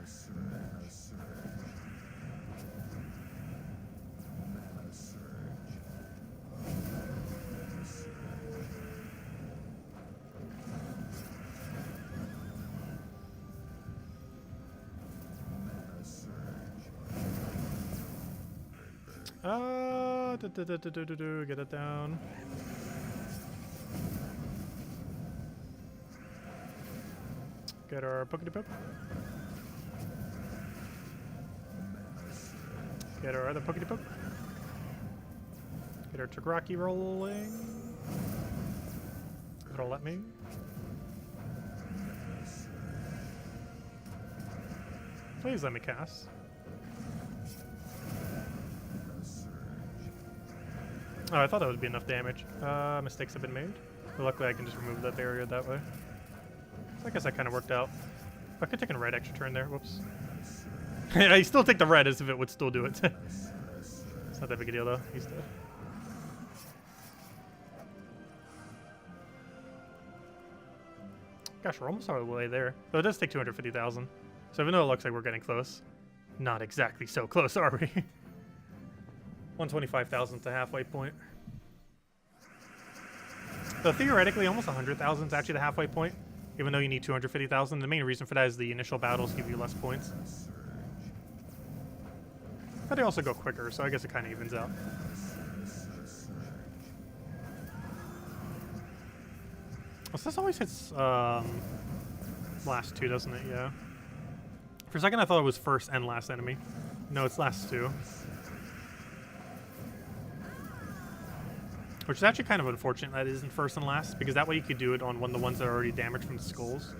Get it down. Get our Pokey-Poke. Get our other Pokey-Poke. Get our Tagraki rolling. It'll let me. Please let me cast. Oh, I thought that would be enough damage. Mistakes have been made. But luckily I can just remove that barrier that way. So I guess that kind of worked out. I could take a red extra turn there. Whoops. I still take the red as if it would still do it. It's not that big a deal though. He's dead. Gosh, we're almost all the way there. Though it does take 250,000. So even though it looks like we're getting close, not exactly so close, are we? 125,000 to halfway point. So theoretically, almost 100,000 is actually the halfway point, even though you need 250,000. The main reason for that is the initial battles give you less points. But they also go quicker, so I guess it kind of evens out. Well, this always hits last two, doesn't it? Yeah. For a second, I thought it was first and last enemy. No, it's last two. Which is actually kind of unfortunate that it isn't first and last, because that way you could do it on one of the ones that are already damaged from the skulls.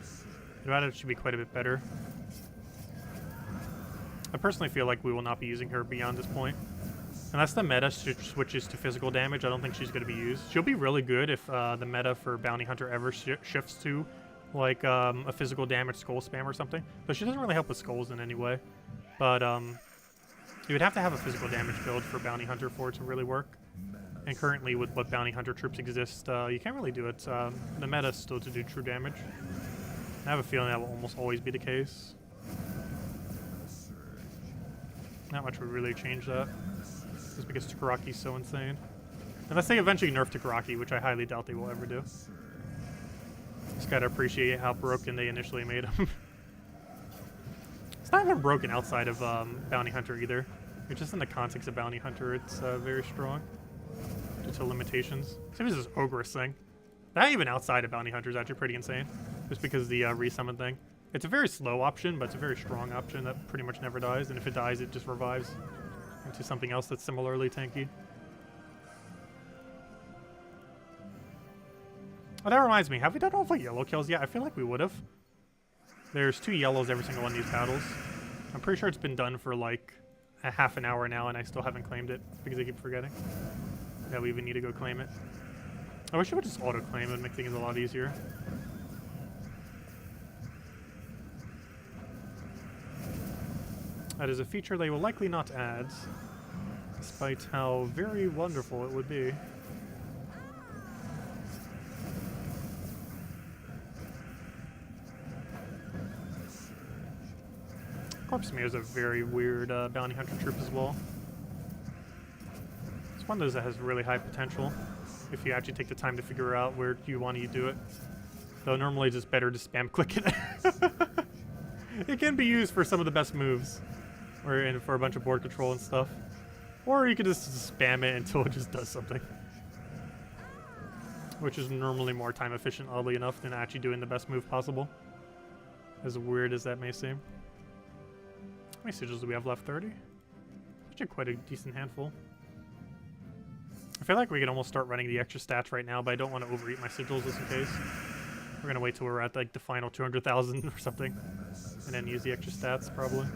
That should be quite a bit better. I personally feel like we will not be using her beyond this point. Unless the meta switches to physical damage, I don't think she's going to be used. She'll be really good if the meta for Bounty Hunter ever shifts to like a physical damage skull spam or something. But she doesn't really help with skulls in any way. But you would have to have a physical damage build for Bounty Hunter for it to really work. And currently, with what Bounty Hunter troops exist, you can't really do it. The meta is still to do true damage. I have a feeling that will almost always be the case. Not much would really change that. Just because Takaraki's so insane. Unless they eventually nerf Takaraki, which I highly doubt they will ever do. Just gotta appreciate how broken they initially made him. It's not even broken outside of Bounty Hunter either. It's just in the context of Bounty Hunter, it's very strong. Due to limitations. Same as this Ogress thing. That even outside of Bounty Hunter is actually pretty insane. Just because the resummon thing. It's a very slow option, but it's a very strong option that pretty much never dies, and if it dies, it just revives into something else that's similarly tanky. Oh, that reminds me. Have we done all the yellow kills yet? I feel like we would have. There's 2 yellows every single one of these battles. I'm pretty sure it's been done for like a half an hour now, and I still haven't claimed it because I keep forgetting that we even need to go claim it. I wish it would just auto-claim. It would make things a lot easier. That is a feature they will likely not add, despite how very wonderful it would be. Corpse Smear is a very weird bounty hunter troop as well. It's one of those that has really high potential if you actually take the time to figure out where you want to do it. Though normally it's just better to spam click it. It can be used for some of the best moves, or for a bunch of board control and stuff. Or you can just spam it until it just does something. Which is normally more time efficient, oddly enough, than actually doing the best move possible. As weird as that may seem. How many sigils do we have left? 30? Actually quite a decent handful. I feel like we can almost start running the extra stats right now, but I don't want to overeat my sigils just in case. We're going to wait till we're at like the final 200,000 or something. And then use the extra stats, probably.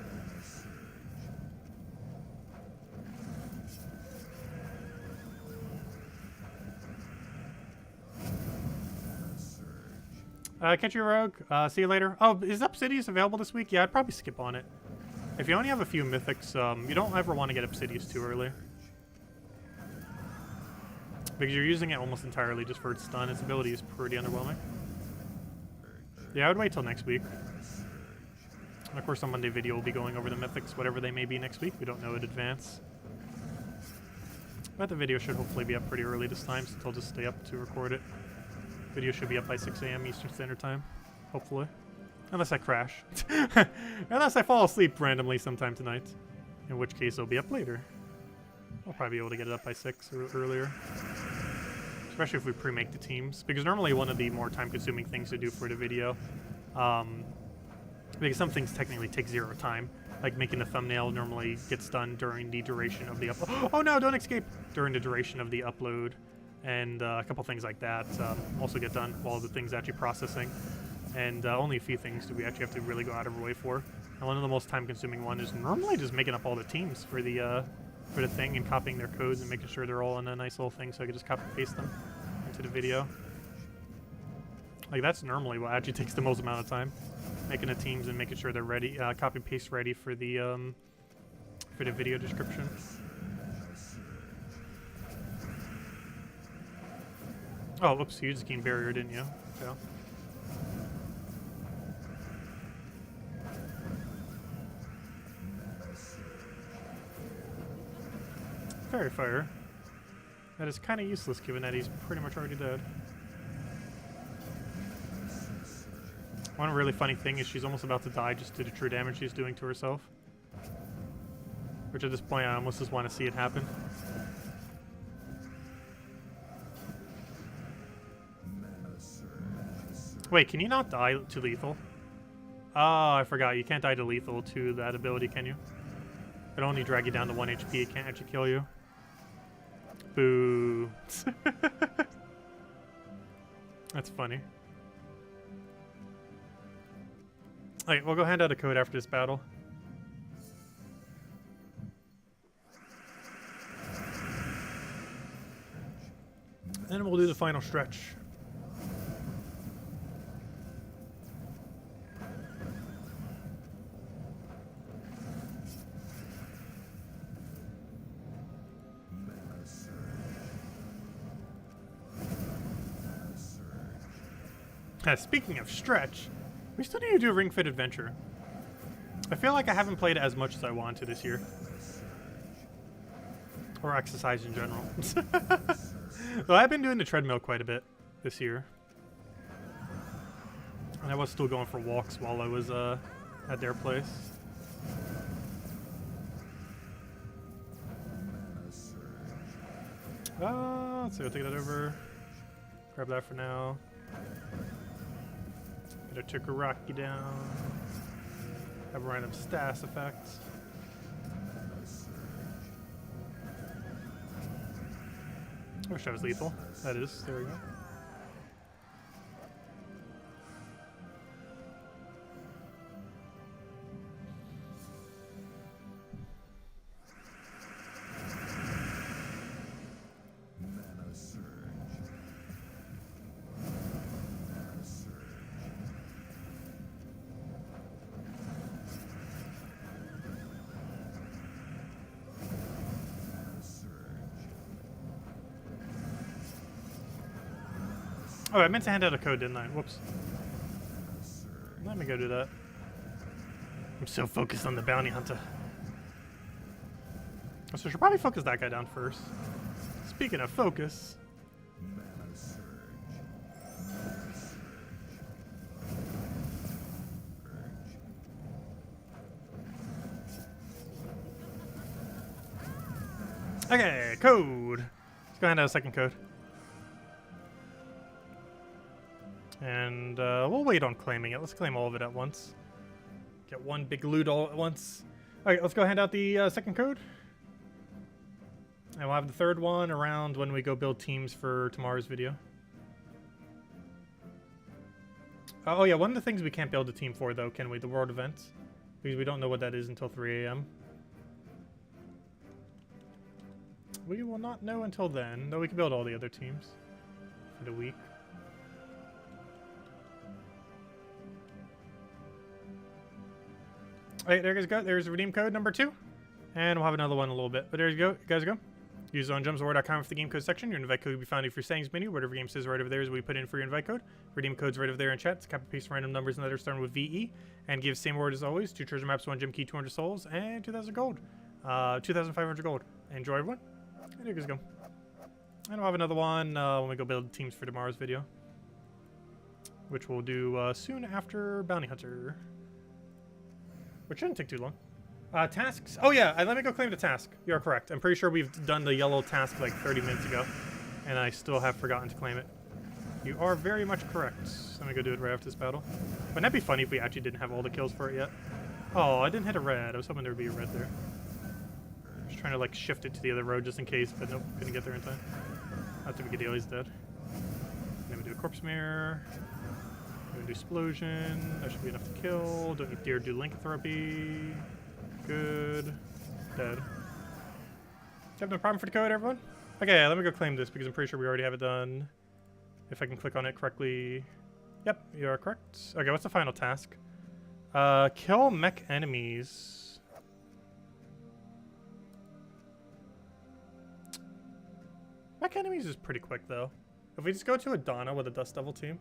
Catch you, Rogue. See you later. Oh, is Obsidious available this week? Yeah, I'd probably skip on it. If you only have a few mythics, you don't ever want to get Obsidious too early. Because you're using it almost entirely just for its stun. Its ability is pretty underwhelming. Yeah, I would wait till next week. And of course, on Monday video, we'll be going over the mythics, whatever they may be next week. We don't know in advance. But the video should hopefully be up pretty early this time, so I'll just stay up to record it. Video should be up by 6 AM Eastern Standard Time, hopefully. Unless I crash. Unless I fall asleep randomly sometime tonight. In which case, it'll be up later. I'll probably be able to get it up by 6 or earlier. Especially if we pre-make the teams. Because normally one of the more time-consuming things to do for the video, because some things technically take 0 time. Like making the thumbnail normally gets done during the duration of the upload. Oh no, don't escape! During the duration of the upload. And a couple things like that also get done while the thing's actually processing. And only a few things do we actually have to really go out of our way for. And one of the most time-consuming one is normally just making up all the teams for the thing and copying their codes and making sure they're all in a nice little thing so I can just copy-paste them into the video. Like that's normally what actually takes the most amount of time, making the teams and making sure they're ready, copy-paste ready for the video description. Oh, whoops! You just gained barrier, didn't you? Yeah. Fairy Fire. That is kind of useless given that he's pretty much already dead. One really funny thing is she's almost about to die just to the true damage she's doing to herself. Which at this point I almost just want to see it happen. Wait, can you not die to lethal? Oh, I forgot. You can't die to lethal to that ability, can you? It'll only drag you down to 1 HP. It can't actually kill you. Boo. That's funny. Alright, we'll go hand out a code after this battle. Then we'll do the final stretch. Speaking of stretch, we still need to do a Ring Fit Adventure. I feel like I haven't played it as much as I want to this year. Or exercise in general. Though I've been doing the treadmill quite a bit this year. And I was still going for walks while I was at their place. Let's see, I'll take that over. Grab that for now. Get a Tukuraki down. Have a random stass effect. I wish I was lethal. That is. There we go. Oh, I meant to hand out a code, didn't I? Whoops. Let me go do that. I'm so focused on the bounty hunter. So I should probably focus that guy down first. Speaking of focus. Okay, code. Let's go hand out a second code. And we'll wait on claiming it. Let's claim all of it at once. Get one big loot all at once. Alright, let's go hand out the second code. And we'll have the third one around when we go build teams for tomorrow's video. Oh yeah, one of the things we can't build a team for though, can we? The world events. Because we don't know what that is until 3 AM. We will not know until then, though we can build all the other teams for the week. Alright, there you go. There's redeem code number 2. And we'll have another one in a little bit. But there you go. You guys go. Use zonejumsaward.com for the game code section. Your invite code will be found in your settings menu. Whatever game says right over there is what we put in for your invite code. Redeem code's right over there in chat. It's copy paste random numbers and letters starting with VE. And give same word as always. 2 treasure maps, 1 gem key, 200 souls, and 2,000 gold. 2,500 gold. Enjoy everyone. And there you guys go. And we'll have another one when we go build teams for tomorrow's video. Which we'll do soon after Bounty Hunter. Which shouldn't take too long. Tasks. Oh yeah, let me go claim the task. You're correct. I'm pretty sure we've done the yellow task like 30 minutes ago. And I still have forgotten to claim it. You are very much correct. Let me go do it right after this battle. Wouldn't that be funny if we actually didn't have all the kills for it yet? Oh, I didn't hit a red. I was hoping there would be a red there. Just trying to like shift it to the other road just in case, but nope, couldn't get there in time. That's a big deal, he's dead. Then we do a corpse mirror. Do explosion. That should be enough to kill. Don't need dare do lycanthropy. Good. Dead. Do you have no problem for the code, everyone? Okay, let me go claim this because I'm pretty sure we already have it done. If I can click on it correctly. Yep, you are correct. Okay, what's the final task? Kill mech enemies. Mech enemies is pretty quick though. If we just go to Adana with a Dust Devil team.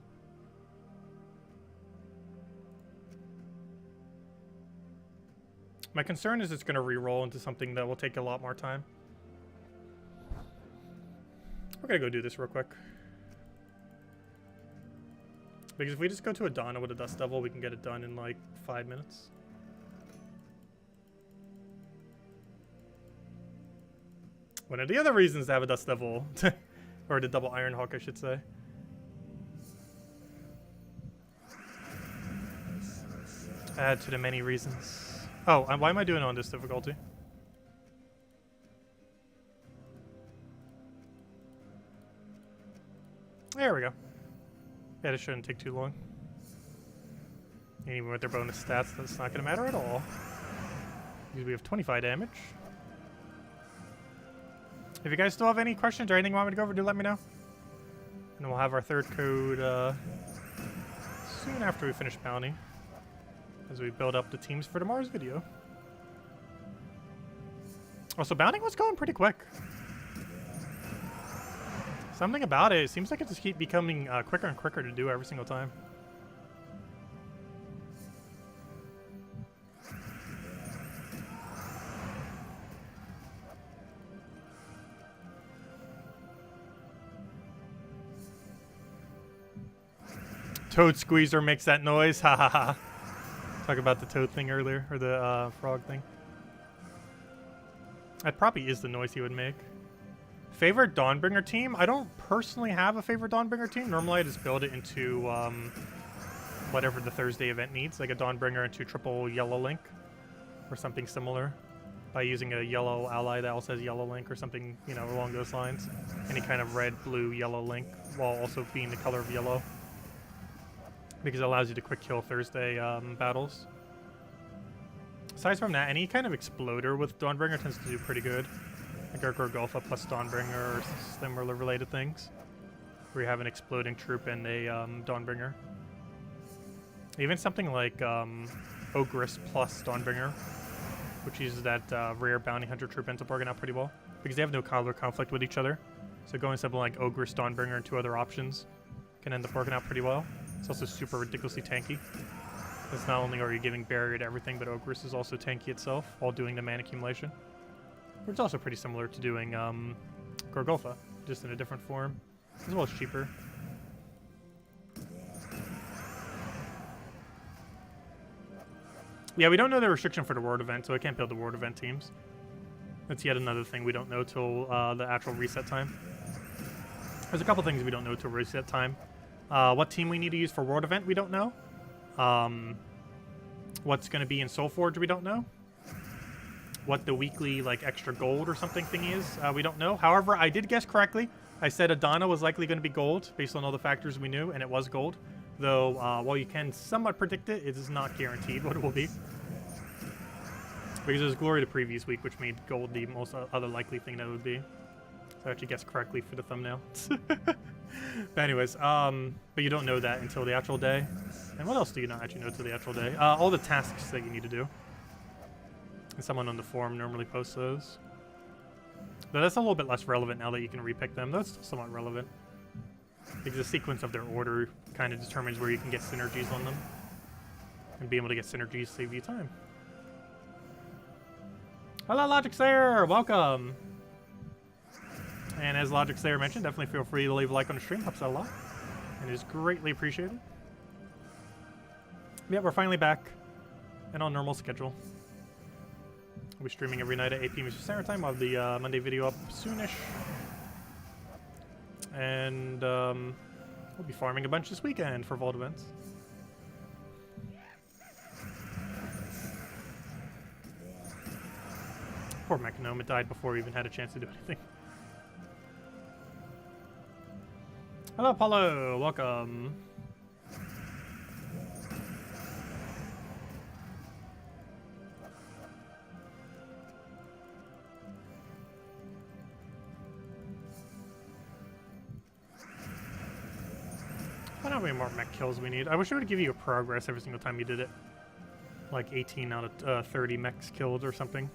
My concern is it's going to re-roll into something that will take a lot more time. We're going to go do this real quick. Because if we just go to Adana with a Dust Devil, we can get it done in like 5 minutes. One of the other reasons to have a Dust Devil, or the double Iron Hawk I should say. Add to the many reasons. Oh, why am I doing it on this difficulty? There we go. Yeah, this shouldn't take too long. And even with their bonus stats, that's not going to matter at all. Because we have 25 damage. If you guys still have any questions or anything you want me to go over, do let me know. And we'll have our third code soon after we finish Bounty. As we build up the teams for tomorrow's video. Also, Bounty was going pretty quick. Something about it seems like it just keeps becoming quicker and quicker to do every single time. Toad Squeezer makes that noise. Ha ha ha. Talk about the toad thing earlier, or the frog thing. That probably is the noise he would make. Favorite Dawnbringer team? I don't personally have a favorite Dawnbringer team. Normally I just build it into whatever the Thursday event needs, like a Dawnbringer into triple yellow link or something similar, by using a yellow ally that also has yellow link or something, you know, along those lines. Any kind of red, blue, yellow link, while also being the color of yellow, because it allows you to quick kill Thursday battles. Aside from that, any kind of exploder with Dawnbringer tends to do pretty good. Like our Gorgolfa plus Dawnbringer or similar related things, where you have an exploding troop and a Dawnbringer. Even something like Ogress plus Dawnbringer, which uses that rare bounty hunter troop, ends up working out pretty well, because they have no color conflict with each other. So going something like Ogress, Dawnbringer, and 2 other options can end up working out pretty well. It's also super ridiculously tanky. Because not only are you giving barrier to everything, but Ogress is also tanky itself while doing the mana accumulation. Which is also pretty similar to doing Gorgolfa, just in a different form, as well as cheaper. Yeah, we don't know the restriction for the World event, so I can't build the World event teams. That's yet another thing we don't know till the actual reset time. There's a couple things we don't know till reset time. What team we need to use for World event, we don't know. What's going to be in Soulforge, we don't know. What the weekly, like, extra gold or something thing is, we don't know. However, I did guess correctly. I said Adana was likely going to be gold, based on all the factors we knew, and it was gold. Though, while you can somewhat predict it, it is not guaranteed what it will be. Because it was Glory the previous week, which made gold the most other likely thing that it would be. So I actually guessed correctly for the thumbnail. But anyways, but you don't know that until the actual day. And what else do you not actually know until the actual day? All the tasks that you need to do. And someone on the forum normally posts those. But that's a little bit less relevant now that you can repick them. That's still somewhat relevant, because the sequence of their order kind of determines where you can get synergies on them. And being able to get synergies save you time. Hello, Logic Slayer! Welcome! And as Logic Slayer mentioned, definitely feel free to leave a like on the stream. Helps out a lot. And is greatly appreciated. Yeah, we're finally back. And on normal schedule. We'll be streaming every night at 8 p.m. Eastern Standard Time. We'll have the Monday video up soonish. And we'll be farming a bunch this weekend for Vault events. Poor Mechanome, it died before we even had a chance to do anything. Hello, Apollo. Welcome. I don't know how many more mech kills we need. I wish it would give you a progress every single time you did it. Like 18 out of 30 mechs killed or something.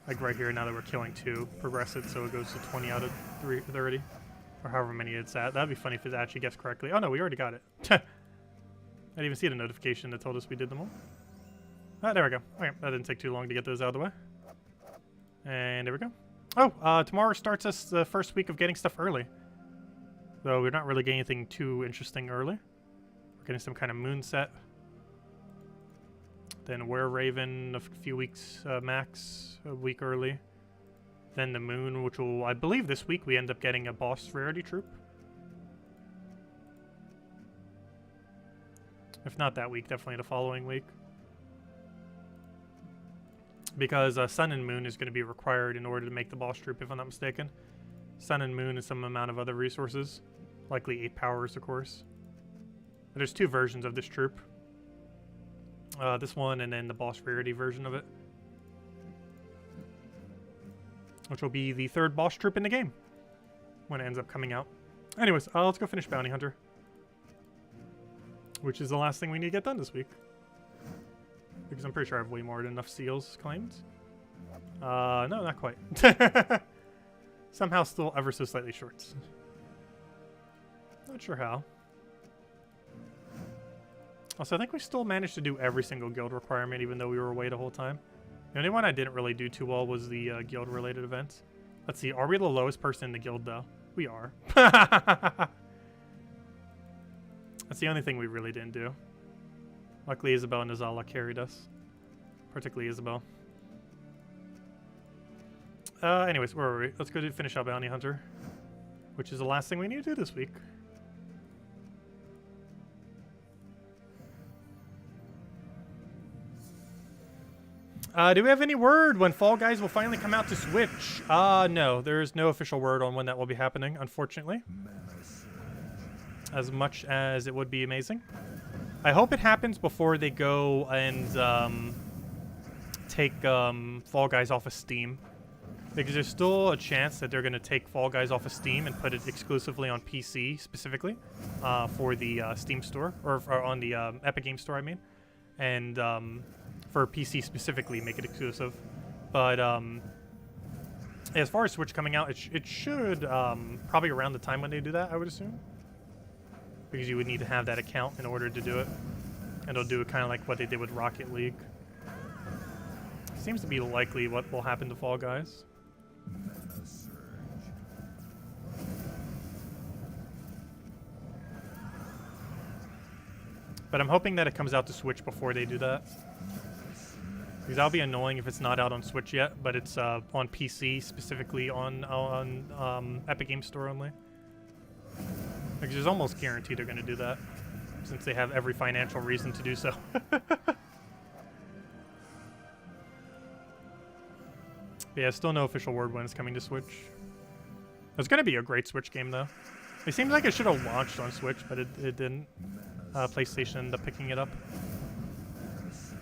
Like right here, now that we're killing 2, progress it so it goes to 20 out of 30. Or however many it's at. That'd be funny if it actually guessed correctly. Oh no, we already got it. I didn't even see the notification that told us we did them all. Ah, there we go. Okay, that didn't take too long to get those out of the way. And there we go. Oh, tomorrow starts us the first week of getting stuff early. Though we're not really getting anything too interesting early. We're getting some kind of moon set. Then Were-Raven a few weeks max, a week early. Then the moon, which will, I believe this week we end up getting a boss rarity troop. If not that week, definitely the following week. Because Sun and Moon is going to be required in order to make the boss troop, if I'm not mistaken. Sun and Moon and some amount of other resources. Likely 8 powers, of course. But there's 2 versions of this troop. This one and then the boss rarity version of it. Which will be the 3rd boss troop in the game. When it ends up coming out. Anyways, let's go finish Bounty Hunter. Which is the last thing we need to get done this week. Because I'm pretty sure I have way more than enough seals claimed. No, not quite. Somehow still ever so slightly short. Not sure how. Also, I think we still managed to do every single guild requirement, even though we were away the whole time. The only one I didn't really do too well was the guild-related events. Let's see, are we the lowest person in the guild, though? We are. That's the only thing we really didn't do. Luckily, Isabel and Nazala carried us. Particularly Isabel. Anyways, where were we? Let's go finish out Bounty Hunter. Which is the last thing we need to do this week. Do we have any word when Fall Guys will finally come out to Switch? No, there's no official word on when that will be happening, unfortunately. As much as it would be amazing. I hope it happens before they go and take Fall Guys off of Steam. Because there's still a chance that they're going to take Fall Guys off of Steam and put it exclusively on PC, specifically, for the Steam store, or on the Epic Games Store, I mean. And for PC specifically, make it exclusive. But as far as Switch coming out, it should probably around the time when they do that, I would assume. Because you would need to have that account in order to do it. And they'll do it kind of like what they did with Rocket League. Seems to be likely what will happen to Fall Guys. But I'm hoping that it comes out to Switch before they do that. Because that'll be annoying if it's not out on Switch yet, but it's on PC, specifically on Epic Games Store only. Because it's almost guaranteed they're going to do that, since they have every financial reason to do so. Yeah, still no official word when it's coming to Switch. It's going to be a great Switch game, though. It seems like it should have launched on Switch, but it didn't. PlayStation ended up picking it up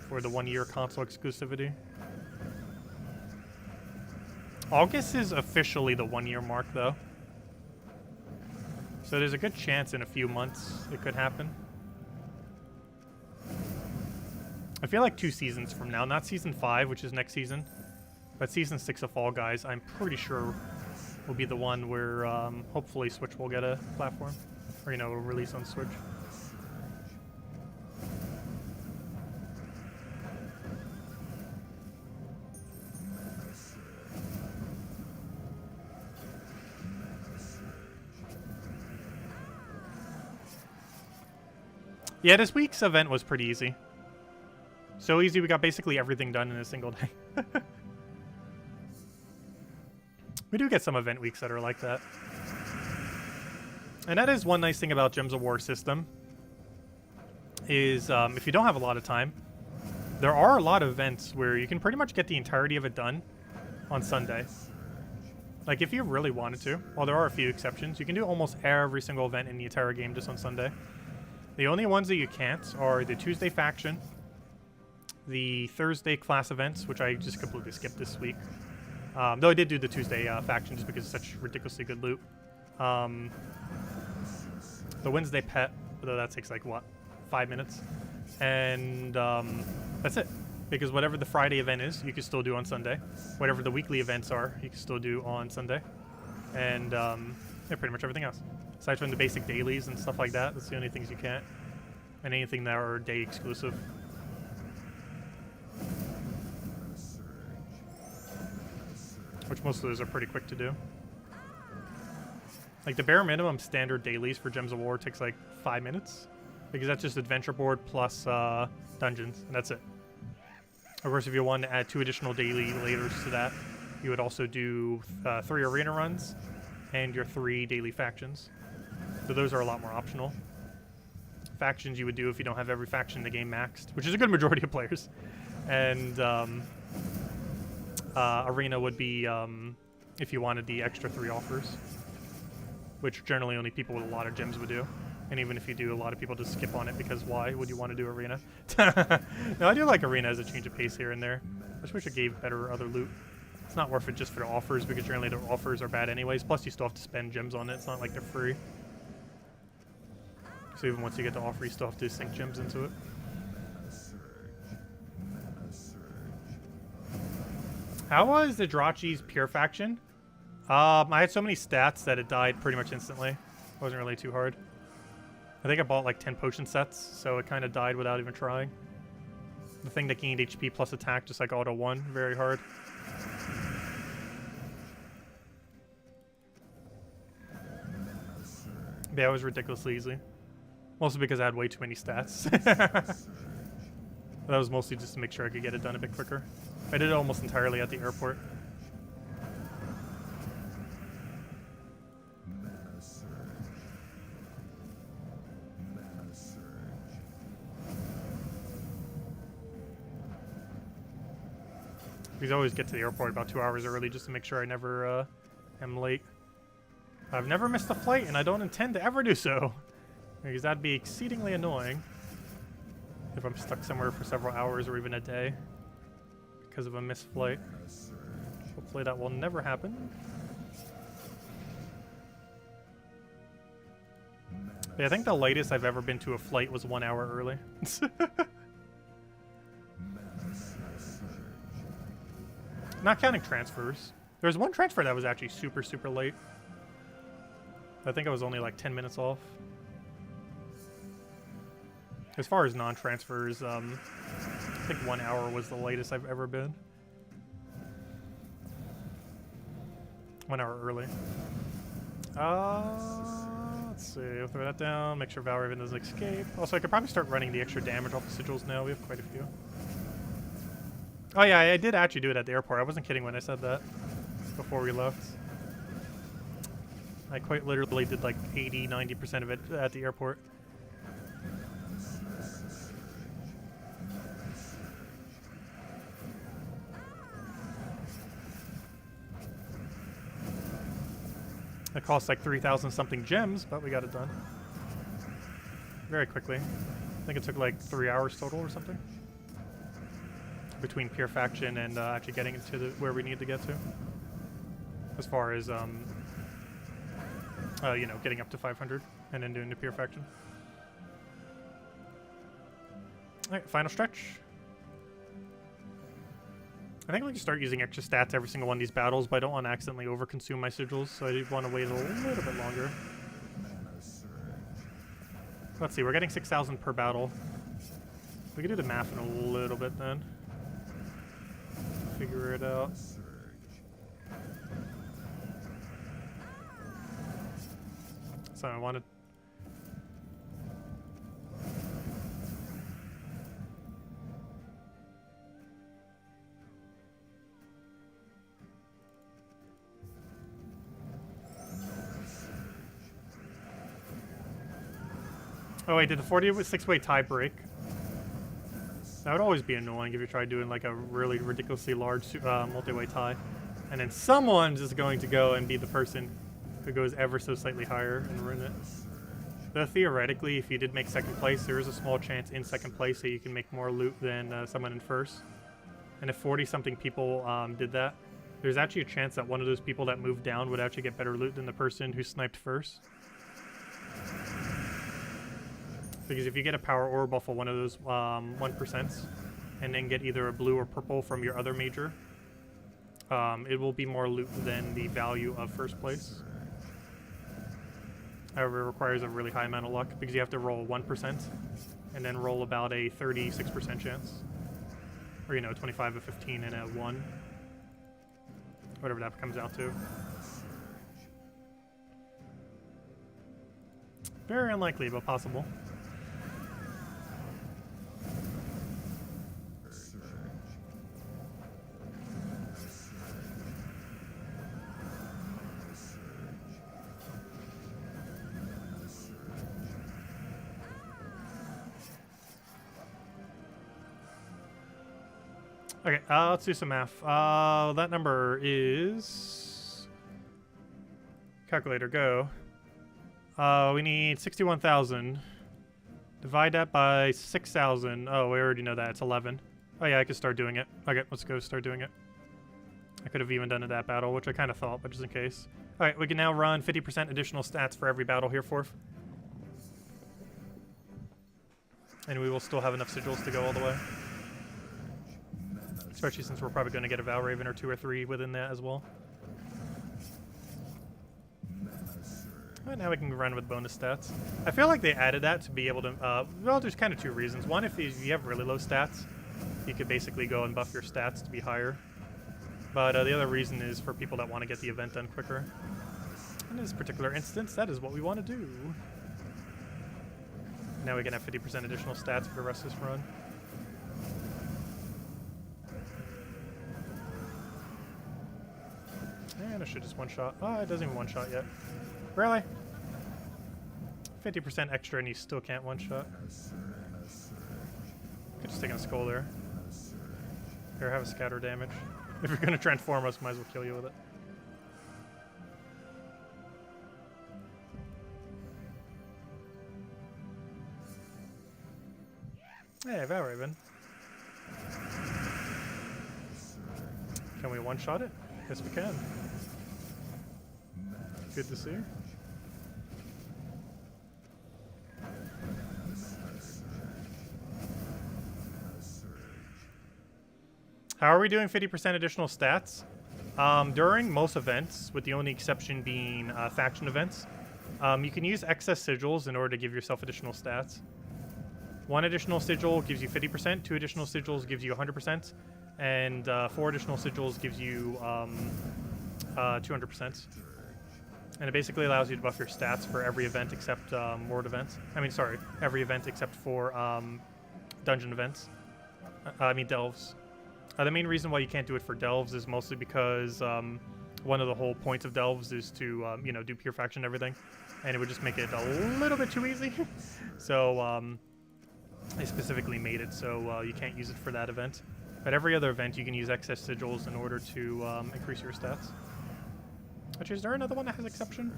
for the 1-year console exclusivity. August is officially the 1-year mark, though. So there's a good chance in a few months it could happen. I feel like 2 seasons from now, not season 5, which is next season, but season 6 of Fall Guys, I'm pretty sure will be the one where hopefully Switch will get a platform, or a release on Switch. Yeah, this week's event was pretty easy. So easy, we got basically everything done in a single day. We do get some event weeks that are like that. And that is one nice thing about Gems of War system. Is if you don't have a lot of time, there are a lot of events where you can pretty much get the entirety of it done on Sunday. Like if you really wanted to, while there are a few exceptions, you can do almost every single event in the entire game just on Sunday. The only ones that you can't are the Tuesday faction, the Thursday class events, which I just completely skipped this week. Though I did do the Tuesday faction just because it's such ridiculously good loot. The Wednesday pet, although that takes like, what, 5 minutes? And that's it. Because whatever the Friday event is, you can still do on Sunday. Whatever the weekly events are, you can still do on Sunday. And yeah, pretty much everything else. Aside from the basic dailies and stuff like that, that's the only things you can't. And anything that are day exclusive. Which most of those are pretty quick to do. Like the bare minimum standard dailies for Gems of War takes like 5 minutes. Because that's just adventure board plus dungeons, and that's it. Of course, if you want to add 2 additional daily laters to that, you would also do 3 arena runs and your 3 daily factions. So those are a lot more optional. Factions you would do if you don't have every faction in the game maxed, which is a good majority of players. And arena would be if you wanted the extra 3 offers, which generally only people with a lot of gems would do. And even if you do, a lot of people just skip on it because why would you want to do arena? No, I do like arena as a change of pace here and there. I just wish it gave better other loot. It's not worth it just for the offers because generally the offers are bad anyways. Plus you still have to spend gems on it. It's not like they're free. So even once you get the offer, you still have to sink gems into it. How was the Drachi's pure faction? I had so many stats that it died pretty much instantly. It wasn't really too hard. I think I bought like 10 potion sets, so it kind of died without even trying. The thing that gained HP plus attack, just like auto 1, very hard. Yeah, it was ridiculously easy. Mostly because I had way too many stats. That was mostly just to make sure I could get it done a bit quicker. I did it almost entirely at the airport. We always get to the airport about 2 hours early just to make sure I never am late. I've never missed a flight, and I don't intend to ever do so, because that'd be exceedingly annoying if I'm stuck somewhere for several hours or even a day because of a missed flight. Hopefully that will never happen. Yeah, I think the latest I've ever been to a flight was 1 hour early. Not counting transfers. There was one transfer that was actually super, super late. I think I was only like 10 minutes off. As far as non-transfers, I think 1 hour was the latest I've ever been. 1 hour early. Let's see. I'll throw that down. Make sure Valraven doesn't escape. Also, I could probably start running the extra damage off the sigils now. We have quite a few. Oh yeah, I did actually do it at the airport. I wasn't kidding when I said that before we left. I quite literally did like 80-90% of it at the airport. It cost like 3,000 something gems, but we got it done very quickly. I think it took like 3 hours total or something between pure faction and actually getting it to where we need to get to, as far as you know, getting up to 500 and then doing the pure faction. All right, final stretch. I think we can start using extra stats every single one of these battles, but I don't want to accidentally overconsume my sigils, so I want to wait a little bit longer. Let's see, we're getting 6,000 per battle. We can do the math in a little bit then. Figure it out. So I wanted... Oh wait, did the 46-way tie break? That would always be annoying if you tried doing like a really ridiculously large multi-way tie. And then someone's just going to go and be the person who goes ever so slightly higher and ruin it. Though theoretically, if you did make second place, there is a small chance in second place that you can make more loot than someone in first. And if 40-something people did that, there's actually a chance that one of those people that moved down would actually get better loot than the person who sniped first. Because if you get a power orb off of one of those 1%, and then get either a blue or purple from your other major, it will be more loot than the value of first place. However, it requires a really high amount of luck, because you have to roll 1%, and then roll about a 36% chance. Or, you know, 25, a 15, and a 1. Whatever that comes out to. Very unlikely, but possible. Okay, let's do some math. That number is... Calculator, go. We need 61,000. Divide that by 6,000. Oh, we already know that. It's 11. Oh yeah, I could start doing it. Okay, let's go start doing it. I could have even done it that battle, which I kind of thought, but just in case. Alright, we can now run 50% additional stats for every battle here, Forth. And we will still have enough sigils to go all the way. Especially since we're probably going to get a Valraven or 2 or 3 within that as well. Alright, now we can run with bonus stats. I feel like they added that to be able to... well, there's kind of 2 reasons. One, if you have really low stats, you could basically go and buff your stats to be higher. But the other reason is for people that want to get the event done quicker. In this particular instance, that is what we want to do. Now we can have 50% additional stats for the rest of this run. And I should just one-shot. Oh, it doesn't even one-shot yet. Really? 50% extra and you still can't one-shot. Could just take a skull there. Here, have a scatter damage. If you're gonna transform us, might as well kill you with it. Hey, Valraven. Can we one-shot it? Yes, we can. Good to see. How are we doing 50% additional stats? During most events, with the only exception being faction events, you can use excess sigils in order to give yourself additional stats. 1 additional sigil gives you 50%, 2 additional sigils gives you 100%, and 4 additional sigils gives you 200%. And it basically allows you to buff your stats for every event except world events. I mean, sorry, every event except for dungeon events. I mean, delves. The main reason why you can't do it for delves is mostly because one of the whole points of delves is to, you know, do pure faction and everything. And it would just make it a little bit too easy. So, they specifically made it so you can't use it for that event. But every other event, you can use excess sigils in order to increase your stats. Which, is there another one that has exception?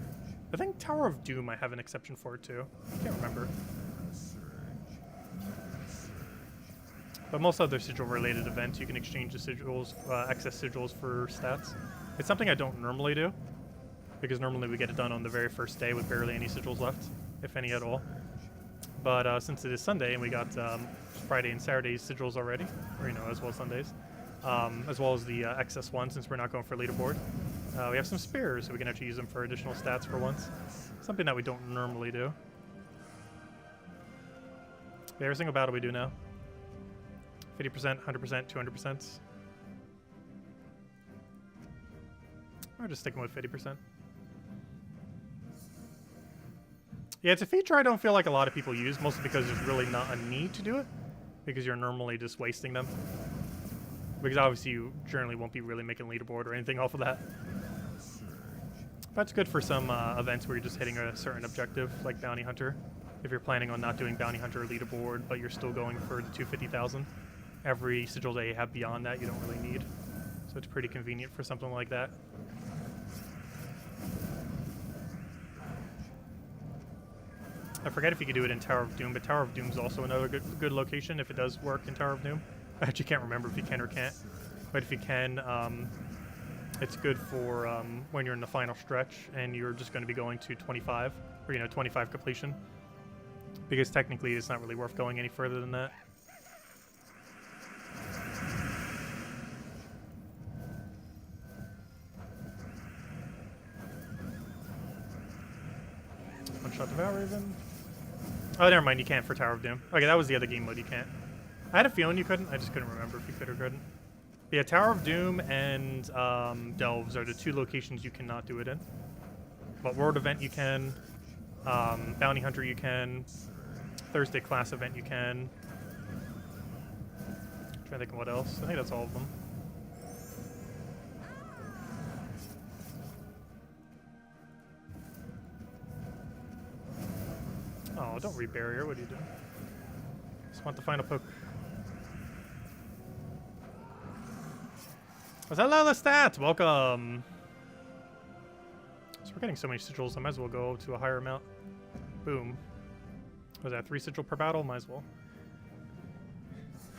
I think Tower of Doom might have an exception for it too. I can't remember. But most other sigil-related events, you can exchange the sigils, excess sigils for stats. It's something I don't normally do, because normally we get it done on the very first day with barely any sigils left, if any at all. But since it is Sunday and we got Friday and Saturday's sigils already, or, you know, as well as Sundays, as well as the excess one, since we're not going for leaderboard, we have some spears, so we can actually use them for additional stats for once. Something that we don't normally do. Every single battle we do now. 50%, 100%, 200%. We're just sticking with 50%. Yeah, it's a feature I don't feel like a lot of people use, mostly because there's really not a need to do it, because you're normally just wasting them. Because obviously you generally won't be really making leaderboard or anything off of that. But it's good for some events where you're just hitting a certain objective, like Bounty Hunter. If you're planning on not doing Bounty Hunter or leaderboard, but you're still going for the 250,000. Every sigil that you have beyond that, you don't really need. So it's pretty convenient for something like that. I forget if you could do it in Tower of Doom, but Tower of Doom is also another good location if it does work in Tower of Doom. I actually can't remember if you can or can't. But if you can, it's good for when you're in the final stretch and you're just going to be going to 25, or, you know, 25 completion. Because technically it's not really worth going any further than that. One shot to Valraven. Oh, never mind, you can't for Tower of Doom. Okay, that was the other game mode you can't. I had a feeling you couldn't, I just couldn't remember if you could or couldn't. But yeah, Tower of Doom and Delves are the 2 locations you cannot do it in. But World Event you can, Bounty Hunter you can, Thursday class event you can. I'm trying to think of what else. I think that's all of them. Oh, don't re-barrier. What are you doing? Just want the final poke. What's hello, Lestat? Welcome. So we're getting so many sigils, I might as well go to a higher amount. Boom. Was that 3 sigil per battle? Might as well.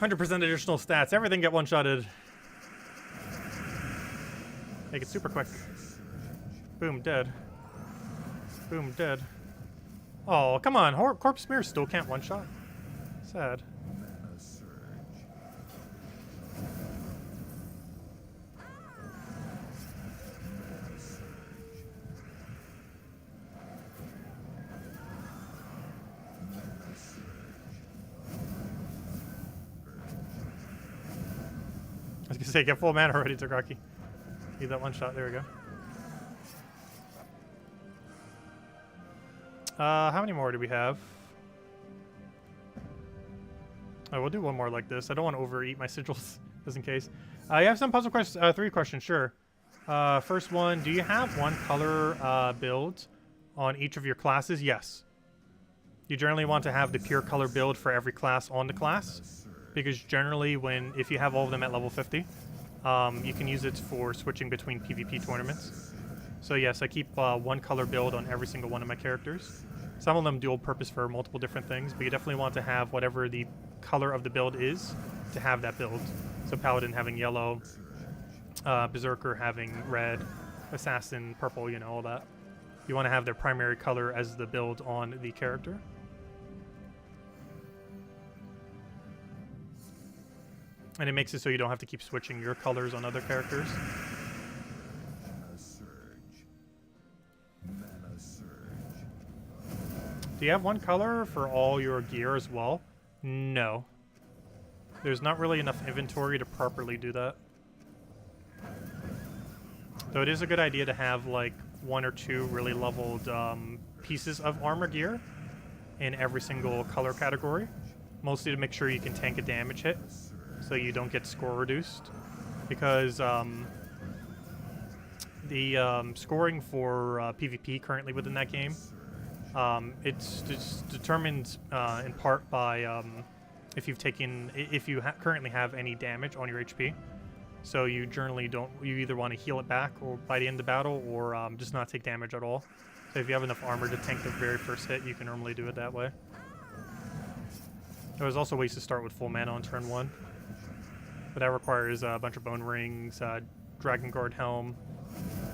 100% additional stats. Everything get one-shotted. Make it super quick. Boom, dead. Boom, dead. Oh, come on. Corpse Smear still can't one-shot. Sad. I was gonna say, get full mana already, Kaki. Need that one shot. There we go. How many more do we have? Oh, we'll do one more like this. I don't want to overeat my sigils, just in case. You have some puzzle questions. 3 questions, sure. First one, do you have one color build on each of your classes? Yes. You generally want to have the pure color build for every class on the class, because generally if you have all of them at level 50, you can use it for switching between PvP tournaments. So yes, I keep one color build on every single one of my characters. Some of them dual purpose for multiple different things, but you definitely want to have whatever the color of the build is to have that build. So Paladin having yellow, Berserker having red, Assassin purple, you know, all that. You want to have their primary color as the build on the character. And it makes it so you don't have to keep switching your colors on other characters. Do you have one color for all your gear as well? No. There's not really enough inventory to properly do that. Though it is a good idea to have like 1 or 2 really leveled pieces of armor gear in every single color category. Mostly to make sure you can tank a damage hit so you don't get score reduced. Because the scoring for PvP currently within that game, it's determined in part by if you currently have any damage on your HP. So you generally you either want to heal it back or by the end of the battle, or just not take damage at all. So if you have enough armor to tank the very first hit, you can normally do it that way. There's also ways to start with full mana on turn 1. But that requires a bunch of bone rings, Dragon Guard helm,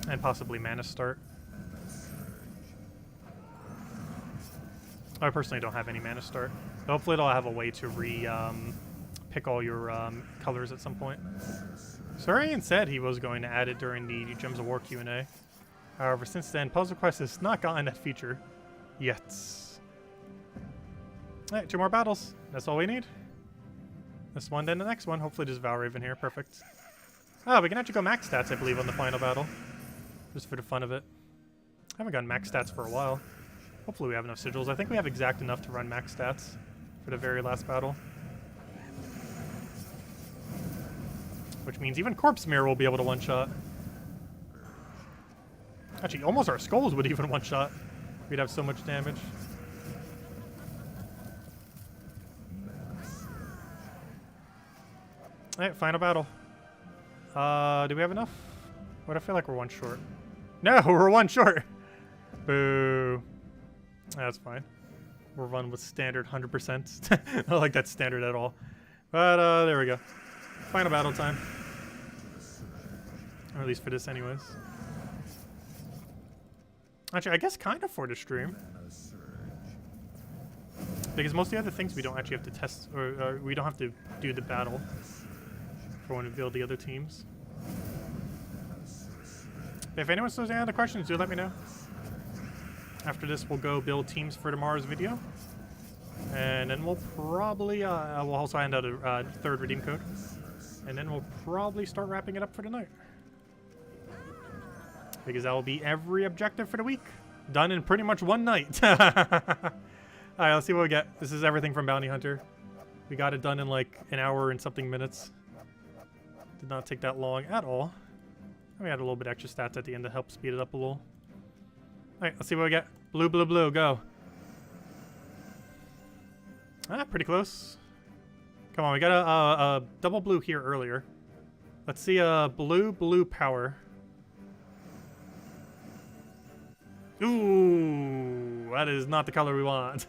and possibly mana start. I personally don't have any mana start. But hopefully it'll have a way to pick all your colors at some point. Surian said he was going to add it during the Gems of War Q&A. However, since then, Puzzle Quest has not gotten that feature yet. Alright, 2 more battles. That's all we need. This one, then the next one. Hopefully there's Valraven here. Perfect. Oh, we can actually go max stats, I believe, on the final battle. Just for the fun of it. I haven't gotten max stats for a while. Hopefully we have enough sigils. I think we have exact enough to run max stats for the very last battle. Which means even Corpse Mirror will be able to one-shot. Actually, almost our skulls would even one-shot. We'd have so much damage. Alright, final battle. Do we have enough? What, I feel like we're 1 short. No, we're 1 short! Boo. That's fine. We'll run with standard 100%. I don't like that standard at all. But, there we go. Final battle time. Or at least for this anyways. Actually, I guess kind of for the stream. Because most of the other things we don't actually have to test, or we don't have to do the battle for when we build the other teams. If anyone still has any other questions, do let me know. After this, we'll go build teams for tomorrow's video. And then we'll probably, we'll also hand out a 3rd redeem code. And then we'll probably start wrapping it up for tonight. Because that will be every objective for the week. Done in pretty much 1 night. Alright, let's see what we get. This is everything from Bounty Hunter. We got it done in like an hour and something minutes. Did not take that long at all. We had a little bit extra stats at the end to help speed it up a little. Alright, let's see what we get. Blue, blue, blue, go. Ah, pretty close. Come on, we got a double blue here earlier. Let's see a blue, blue power. Ooh, that is not the color we want.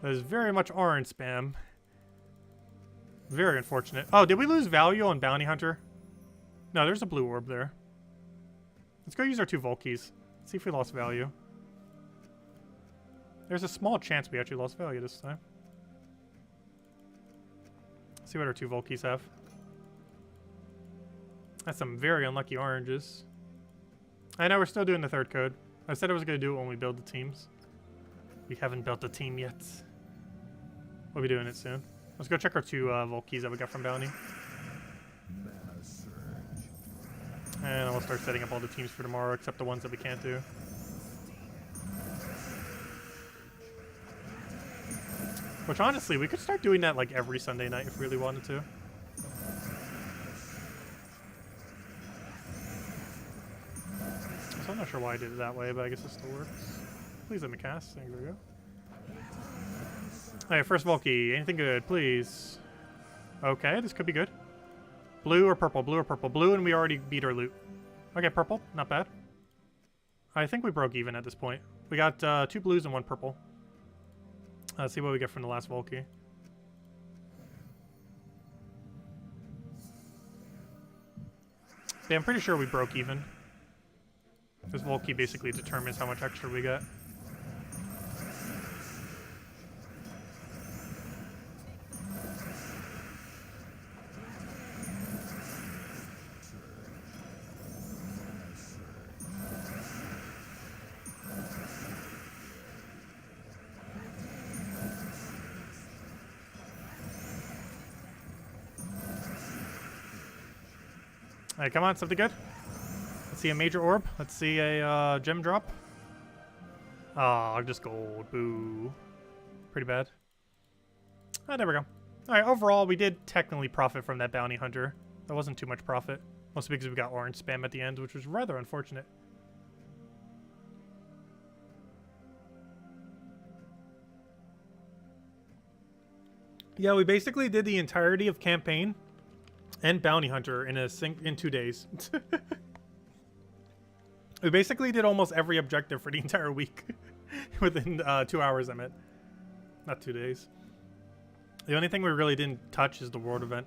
That is very much orange spam. Very unfortunate. Oh, did we lose value on Bounty Hunter? No, there's a blue orb there. Let's go use our 2 Volkies. See if we lost value. There's a small chance we actually lost value this time. Let's see what our 2 Volkies have. That's some very unlucky oranges. I know we're still doing the 3rd code. I said I was going to do it when we build the teams. We haven't built a team yet. We'll be doing it soon. Let's go check our 2 Volkies that we got from Bounty. And we'll start setting up all the teams for tomorrow, except the ones that we can't do. Which, honestly, we could start doing that like every Sunday night if we really wanted to. So I'm not sure why I did it that way, but I guess it still works. Please let me cast. There we go. Alright, first Volky. Anything good, please? Okay, this could be good. Blue or purple? Blue or purple? Blue, and we already beat our loot. Okay, purple. Not bad. I think we broke even at this point. We got 2 blues and 1 purple. Let's see what we get from the last Volky. Yeah, I'm pretty sure we broke even. This Volky basically determines how much extra we get. Alright, come on, something good. Let's see a major orb. Let's see a gem drop. Oh, just gold. Boo. Pretty bad. Oh, there we go. Alright, overall, we did technically profit from that bounty hunter. That wasn't too much profit. Mostly because we got orange spam at the end, which was rather unfortunate. Yeah, we basically did the entirety of campaign and bounty hunter in 2 days. We basically did almost every objective for the entire week within 2 hours. I meant, not 2 days. The only thing we really didn't touch is the world event,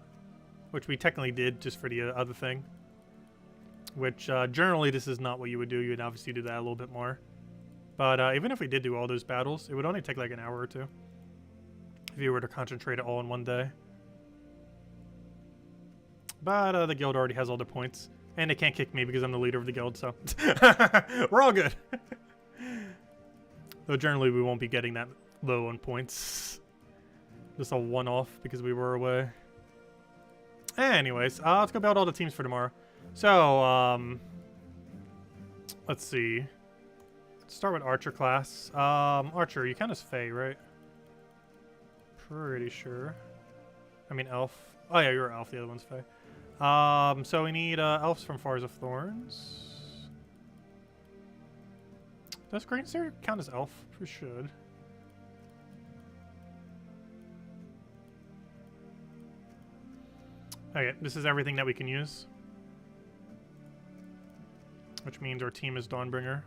which we technically did just for the other thing. Which generally this is not what you would do. You would obviously do that a little bit more. But even if we did do all those battles, it would only take like an hour or 2 if you were to concentrate it all in one day. But the guild already has all their points. And they can't kick me because I'm the leader of the guild, so... We're all good! Though generally we won't be getting that low on points. Just a one-off because we were away. Anyways, let's go build all the teams for tomorrow. So, let's see. Let's start with Archer class. Archer, you count as Fae, right? Pretty sure. I mean Elf. Oh yeah, you're Elf, the other one's Fae. So we need elves from Fars of Thorns. Does Greenseer count as elf? We should. Okay, this is everything that we can use. Which means our team is Dawnbringer.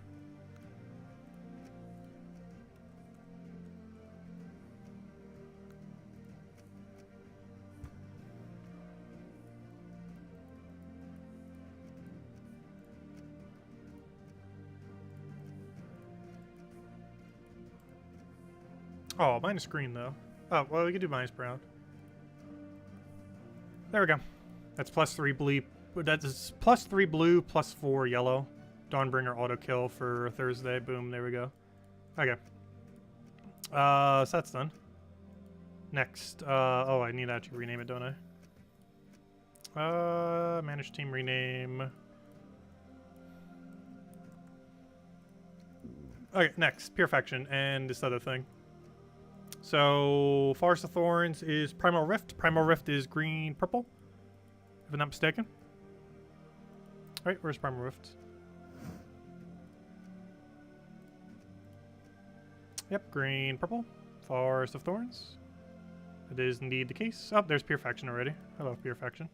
Oh, minus green though. Oh, well, we can do minus brown. There we go. That's +3 blue. That's +3 blue, +4 yellow. Dawnbringer auto kill for Thursday. Boom, there we go. Okay. So that's done. Next. Oh, I need to actually rename it, don't I? Manage team rename. Okay, next. Pure Faction and this other thing. So, Forest of Thorns is Primal Rift. Primal Rift is green, purple, if I'm not mistaken. Alright, where's Primal Rift? Yep, green, purple. Forest of Thorns. That is indeed the case. Oh, there's Pure Faction already. I love Pure Faction.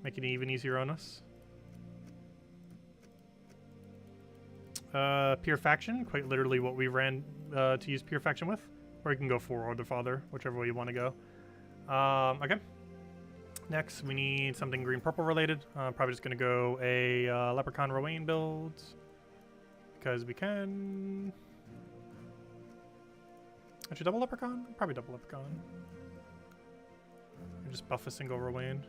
Making it even easier on us. Pure Faction, quite literally what we ran to use Pure Faction with. Or you can go for or the father, whichever way you want to go. Okay. Next, we need something green-purple related. Probably just going to go a Leprechaun Rowan build. Because we can... Actually, double Leprechaun? Probably double Leprechaun. And just buff a single Rowan.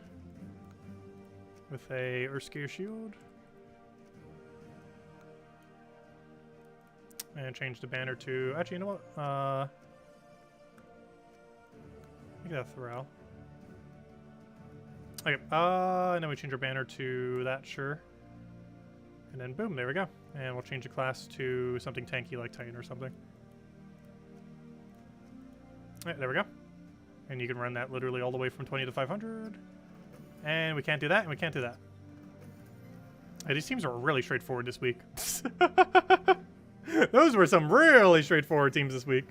With a Earthscare Shield. And change the banner to... Actually, you know what? Make that Thrall. Okay, and then we change our banner to that, sure. And then boom, there we go. And we'll change the class to something tanky like Titan or something. Alright, there we go. And you can run that literally all the way from 20 to 500. And we can't do that, and we can't do that. Hey, these teams are really straightforward this week. Those were some really straightforward teams this week.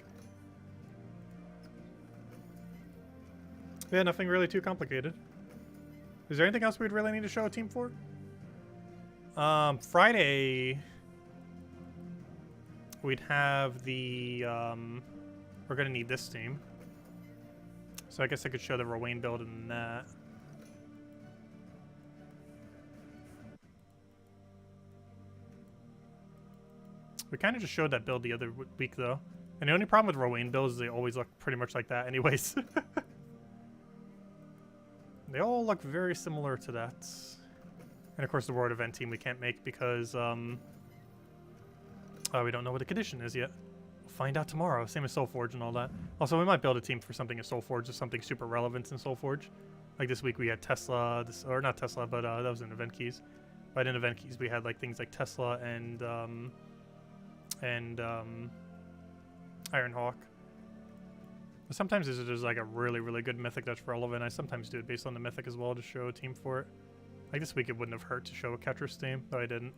Yeah, nothing really too complicated. Is there anything else we'd really need to show a team for? Friday, we'd have the, we're going to need this team. So I guess I could show the Rowan build in that. We kind of just showed that build the other week, though. And the only problem with Rowan builds is they always look pretty much like that anyways. They all look very similar to that. And of course the World Event team we can't make because we don't know what the condition is yet. We'll find out tomorrow. Same as Soulforge and all that. Also, we might build a team for something in Soulforge or something super relevant in Soulforge. Like this week we had Tesla, or not Tesla, but that was in Event Keys. But in Event Keys we had like things like Tesla and Ironhawk. But sometimes there's like a really, really good mythic that's relevant. I sometimes do it based on the mythic as well to show a team for it. Like this week it wouldn't have hurt to show a Ketris team, though I didn't.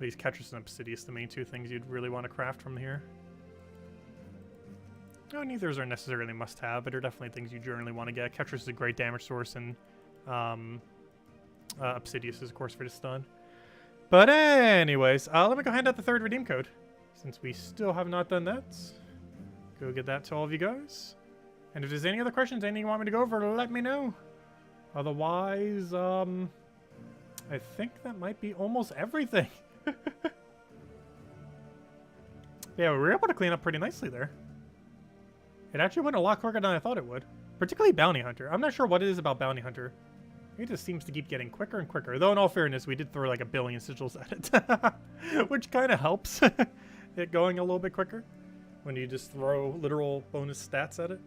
These Ketris and Obsidius, the main two things you'd really want to craft from here. No, neither are necessarily must-have, but they're definitely things you generally want to get. Ketris is a great damage source, and Obsidius is, of course, for the stun. But anyways, let me go hand out the third redeem code, since we still have not done that. Go get that to all of you guys. And if there's any other questions, anything you want me to go over, let me know. Otherwise, I think that might be almost everything. Yeah, we were able to clean up pretty nicely there. It actually went a lot quicker than I thought it would. Particularly Bounty Hunter. I'm not sure what it is about Bounty Hunter. It just seems to keep getting quicker and quicker. Though in all fairness, we did throw like 1 billion sigils at it. Which kind of helps it going a little bit quicker. When you just throw literal bonus stats at it.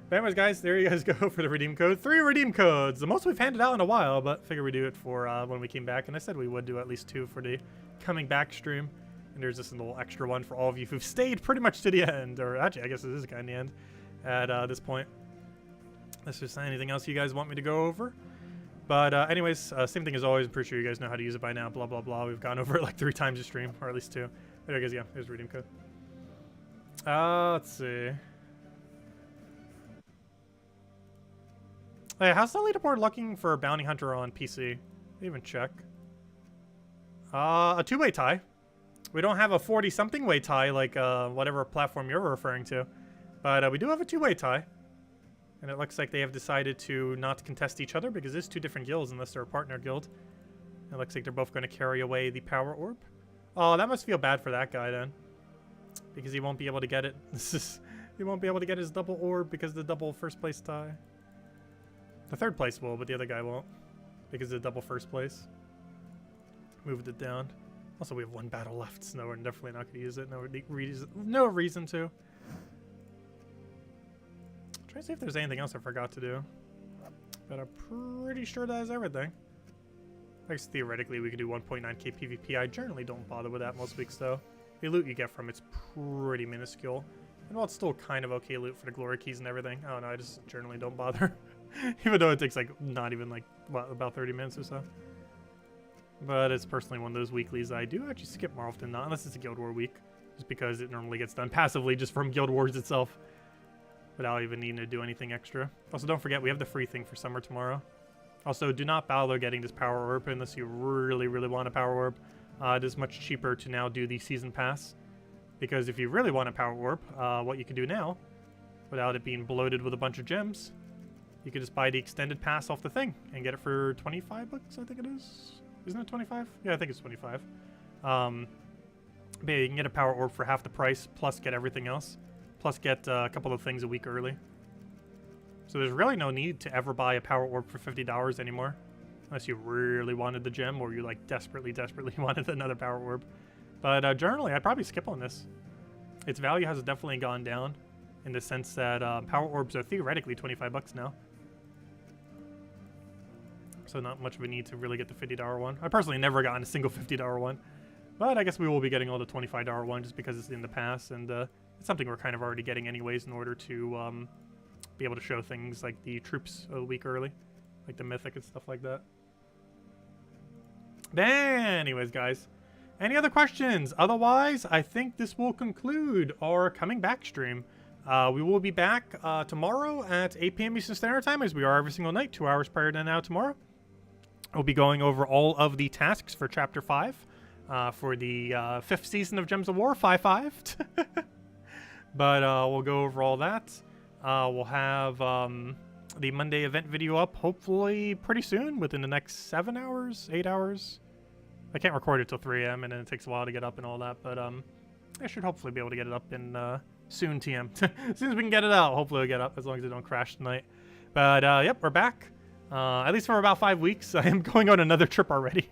But anyways, guys, there you guys go for the redeem code. 3 redeem codes. The most we've handed out in a while, but figure we do it for when we came back. And I said we would do at least 2 for the coming back stream. And there's just a little extra one for all of you who've stayed pretty much to the end. Or actually, I guess it is kind of the end at this point. Unless there's anything else you guys want me to go over. But anyways, same thing as always. I'm pretty sure you guys know how to use it by now. Blah, blah, blah. We've gone over it like 3 times a stream, or at least 2. There you guys go. Here's the redeem code. Let's see. Hey, how's the leaderboard looking for Bounty Hunter on PC? Even check. A 2-way tie. We don't have a 40-something way tie like whatever platform you're referring to. But we do have a 2-way tie. And it looks like they have decided to not contest each other because there's 2 different guilds unless they're a partner guild. It looks like they're both going to carry away the power orb. Oh, that must feel bad for that guy then. Because he won't be able to get it. He won't be able to get his double orb because of the double first place tie. The 3rd place will, but the other guy won't. Because of the double first place. Moved it down. Also, we have 1 battle left, so we're definitely not going to use it. No reason to. Try to see if there's anything else I forgot to do. But I'm pretty sure that is everything. I guess theoretically we could do 1.9k PvP. I generally don't bother with that most weeks, though. The loot you get from it's pretty minuscule. And while it's still kind of okay loot for the glory keys and everything, I don't know, I just generally don't bother. Even though it takes like not even like what, about 30 minutes or so. But it's personally one of those weeklies I do actually skip more often than not, unless it's a Guild War week. Just because it normally gets done passively just from Guild Wars itself. Without even needing to do anything extra. Also, don't forget, we have the free thing for summer tomorrow. Also, do not bother getting this power orb unless you really, really want a power orb. It is much cheaper to now do the season pass. Because if you really want a power orb, what you can do now, without it being bloated with a bunch of gems, you can just buy the extended pass off the thing and get it for 25 bucks, I think it is. Isn't it 25? Yeah, I think it's 25. But yeah, you can get a power orb for half the price, plus get everything else. Plus get a couple of things a week early. So there's really no need to ever buy a power orb for $50 anymore. Unless you really wanted the gem or you like desperately wanted another power orb. But generally, I'd probably skip on this. Its value has definitely gone down in the sense that power orbs are theoretically 25 bucks now. So not much of a need to really get the $50 one. I personally never gotten a single $50 one. But I guess we will be getting all the $25 one just because it's in the pass. And it's something we're kind of already getting anyways in order to be able to show things like the troops a week early. Like the mythic and stuff like that. But anyways, guys. Any other questions? Otherwise, I think this will conclude our coming back stream. We will be back tomorrow at 8 p.m. Eastern Standard Time, as we are every single night, 2 hours prior to now tomorrow. We'll be going over all of the tasks for Chapter 5 for the 5th season of Gems of War, 5-5. But we'll go over all that. We'll have the Monday event video up hopefully pretty soon, within the next 7 hours, 8 hours. I can't record it till 3 a.m. and then it takes a while to get up and all that, but I should hopefully be able to get it up in soon TM. As soon as we can get it out, hopefully it'll get up, as long as it don't crash tonight. But yep, we're back. At least for about 5 weeks. I am going on another trip already.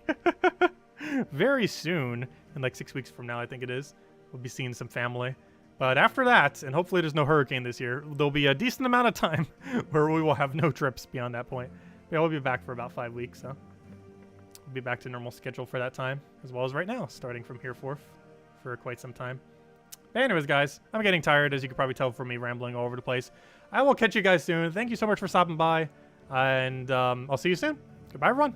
Very soon, in like 6 weeks from now, I think it is, we'll be seeing some family. But after that, and hopefully there's no hurricane this year, there'll be a decent amount of time where we will have no trips beyond that point. Yeah, we'll be back for about 5 weeks, so we'll be back to normal schedule for that time, as well as right now, starting from here forth for quite some time. But anyways, guys, I'm getting tired, as you can probably tell from me rambling all over the place. I will catch you guys soon. Thank you so much for stopping by, and I'll see you soon. Goodbye, everyone.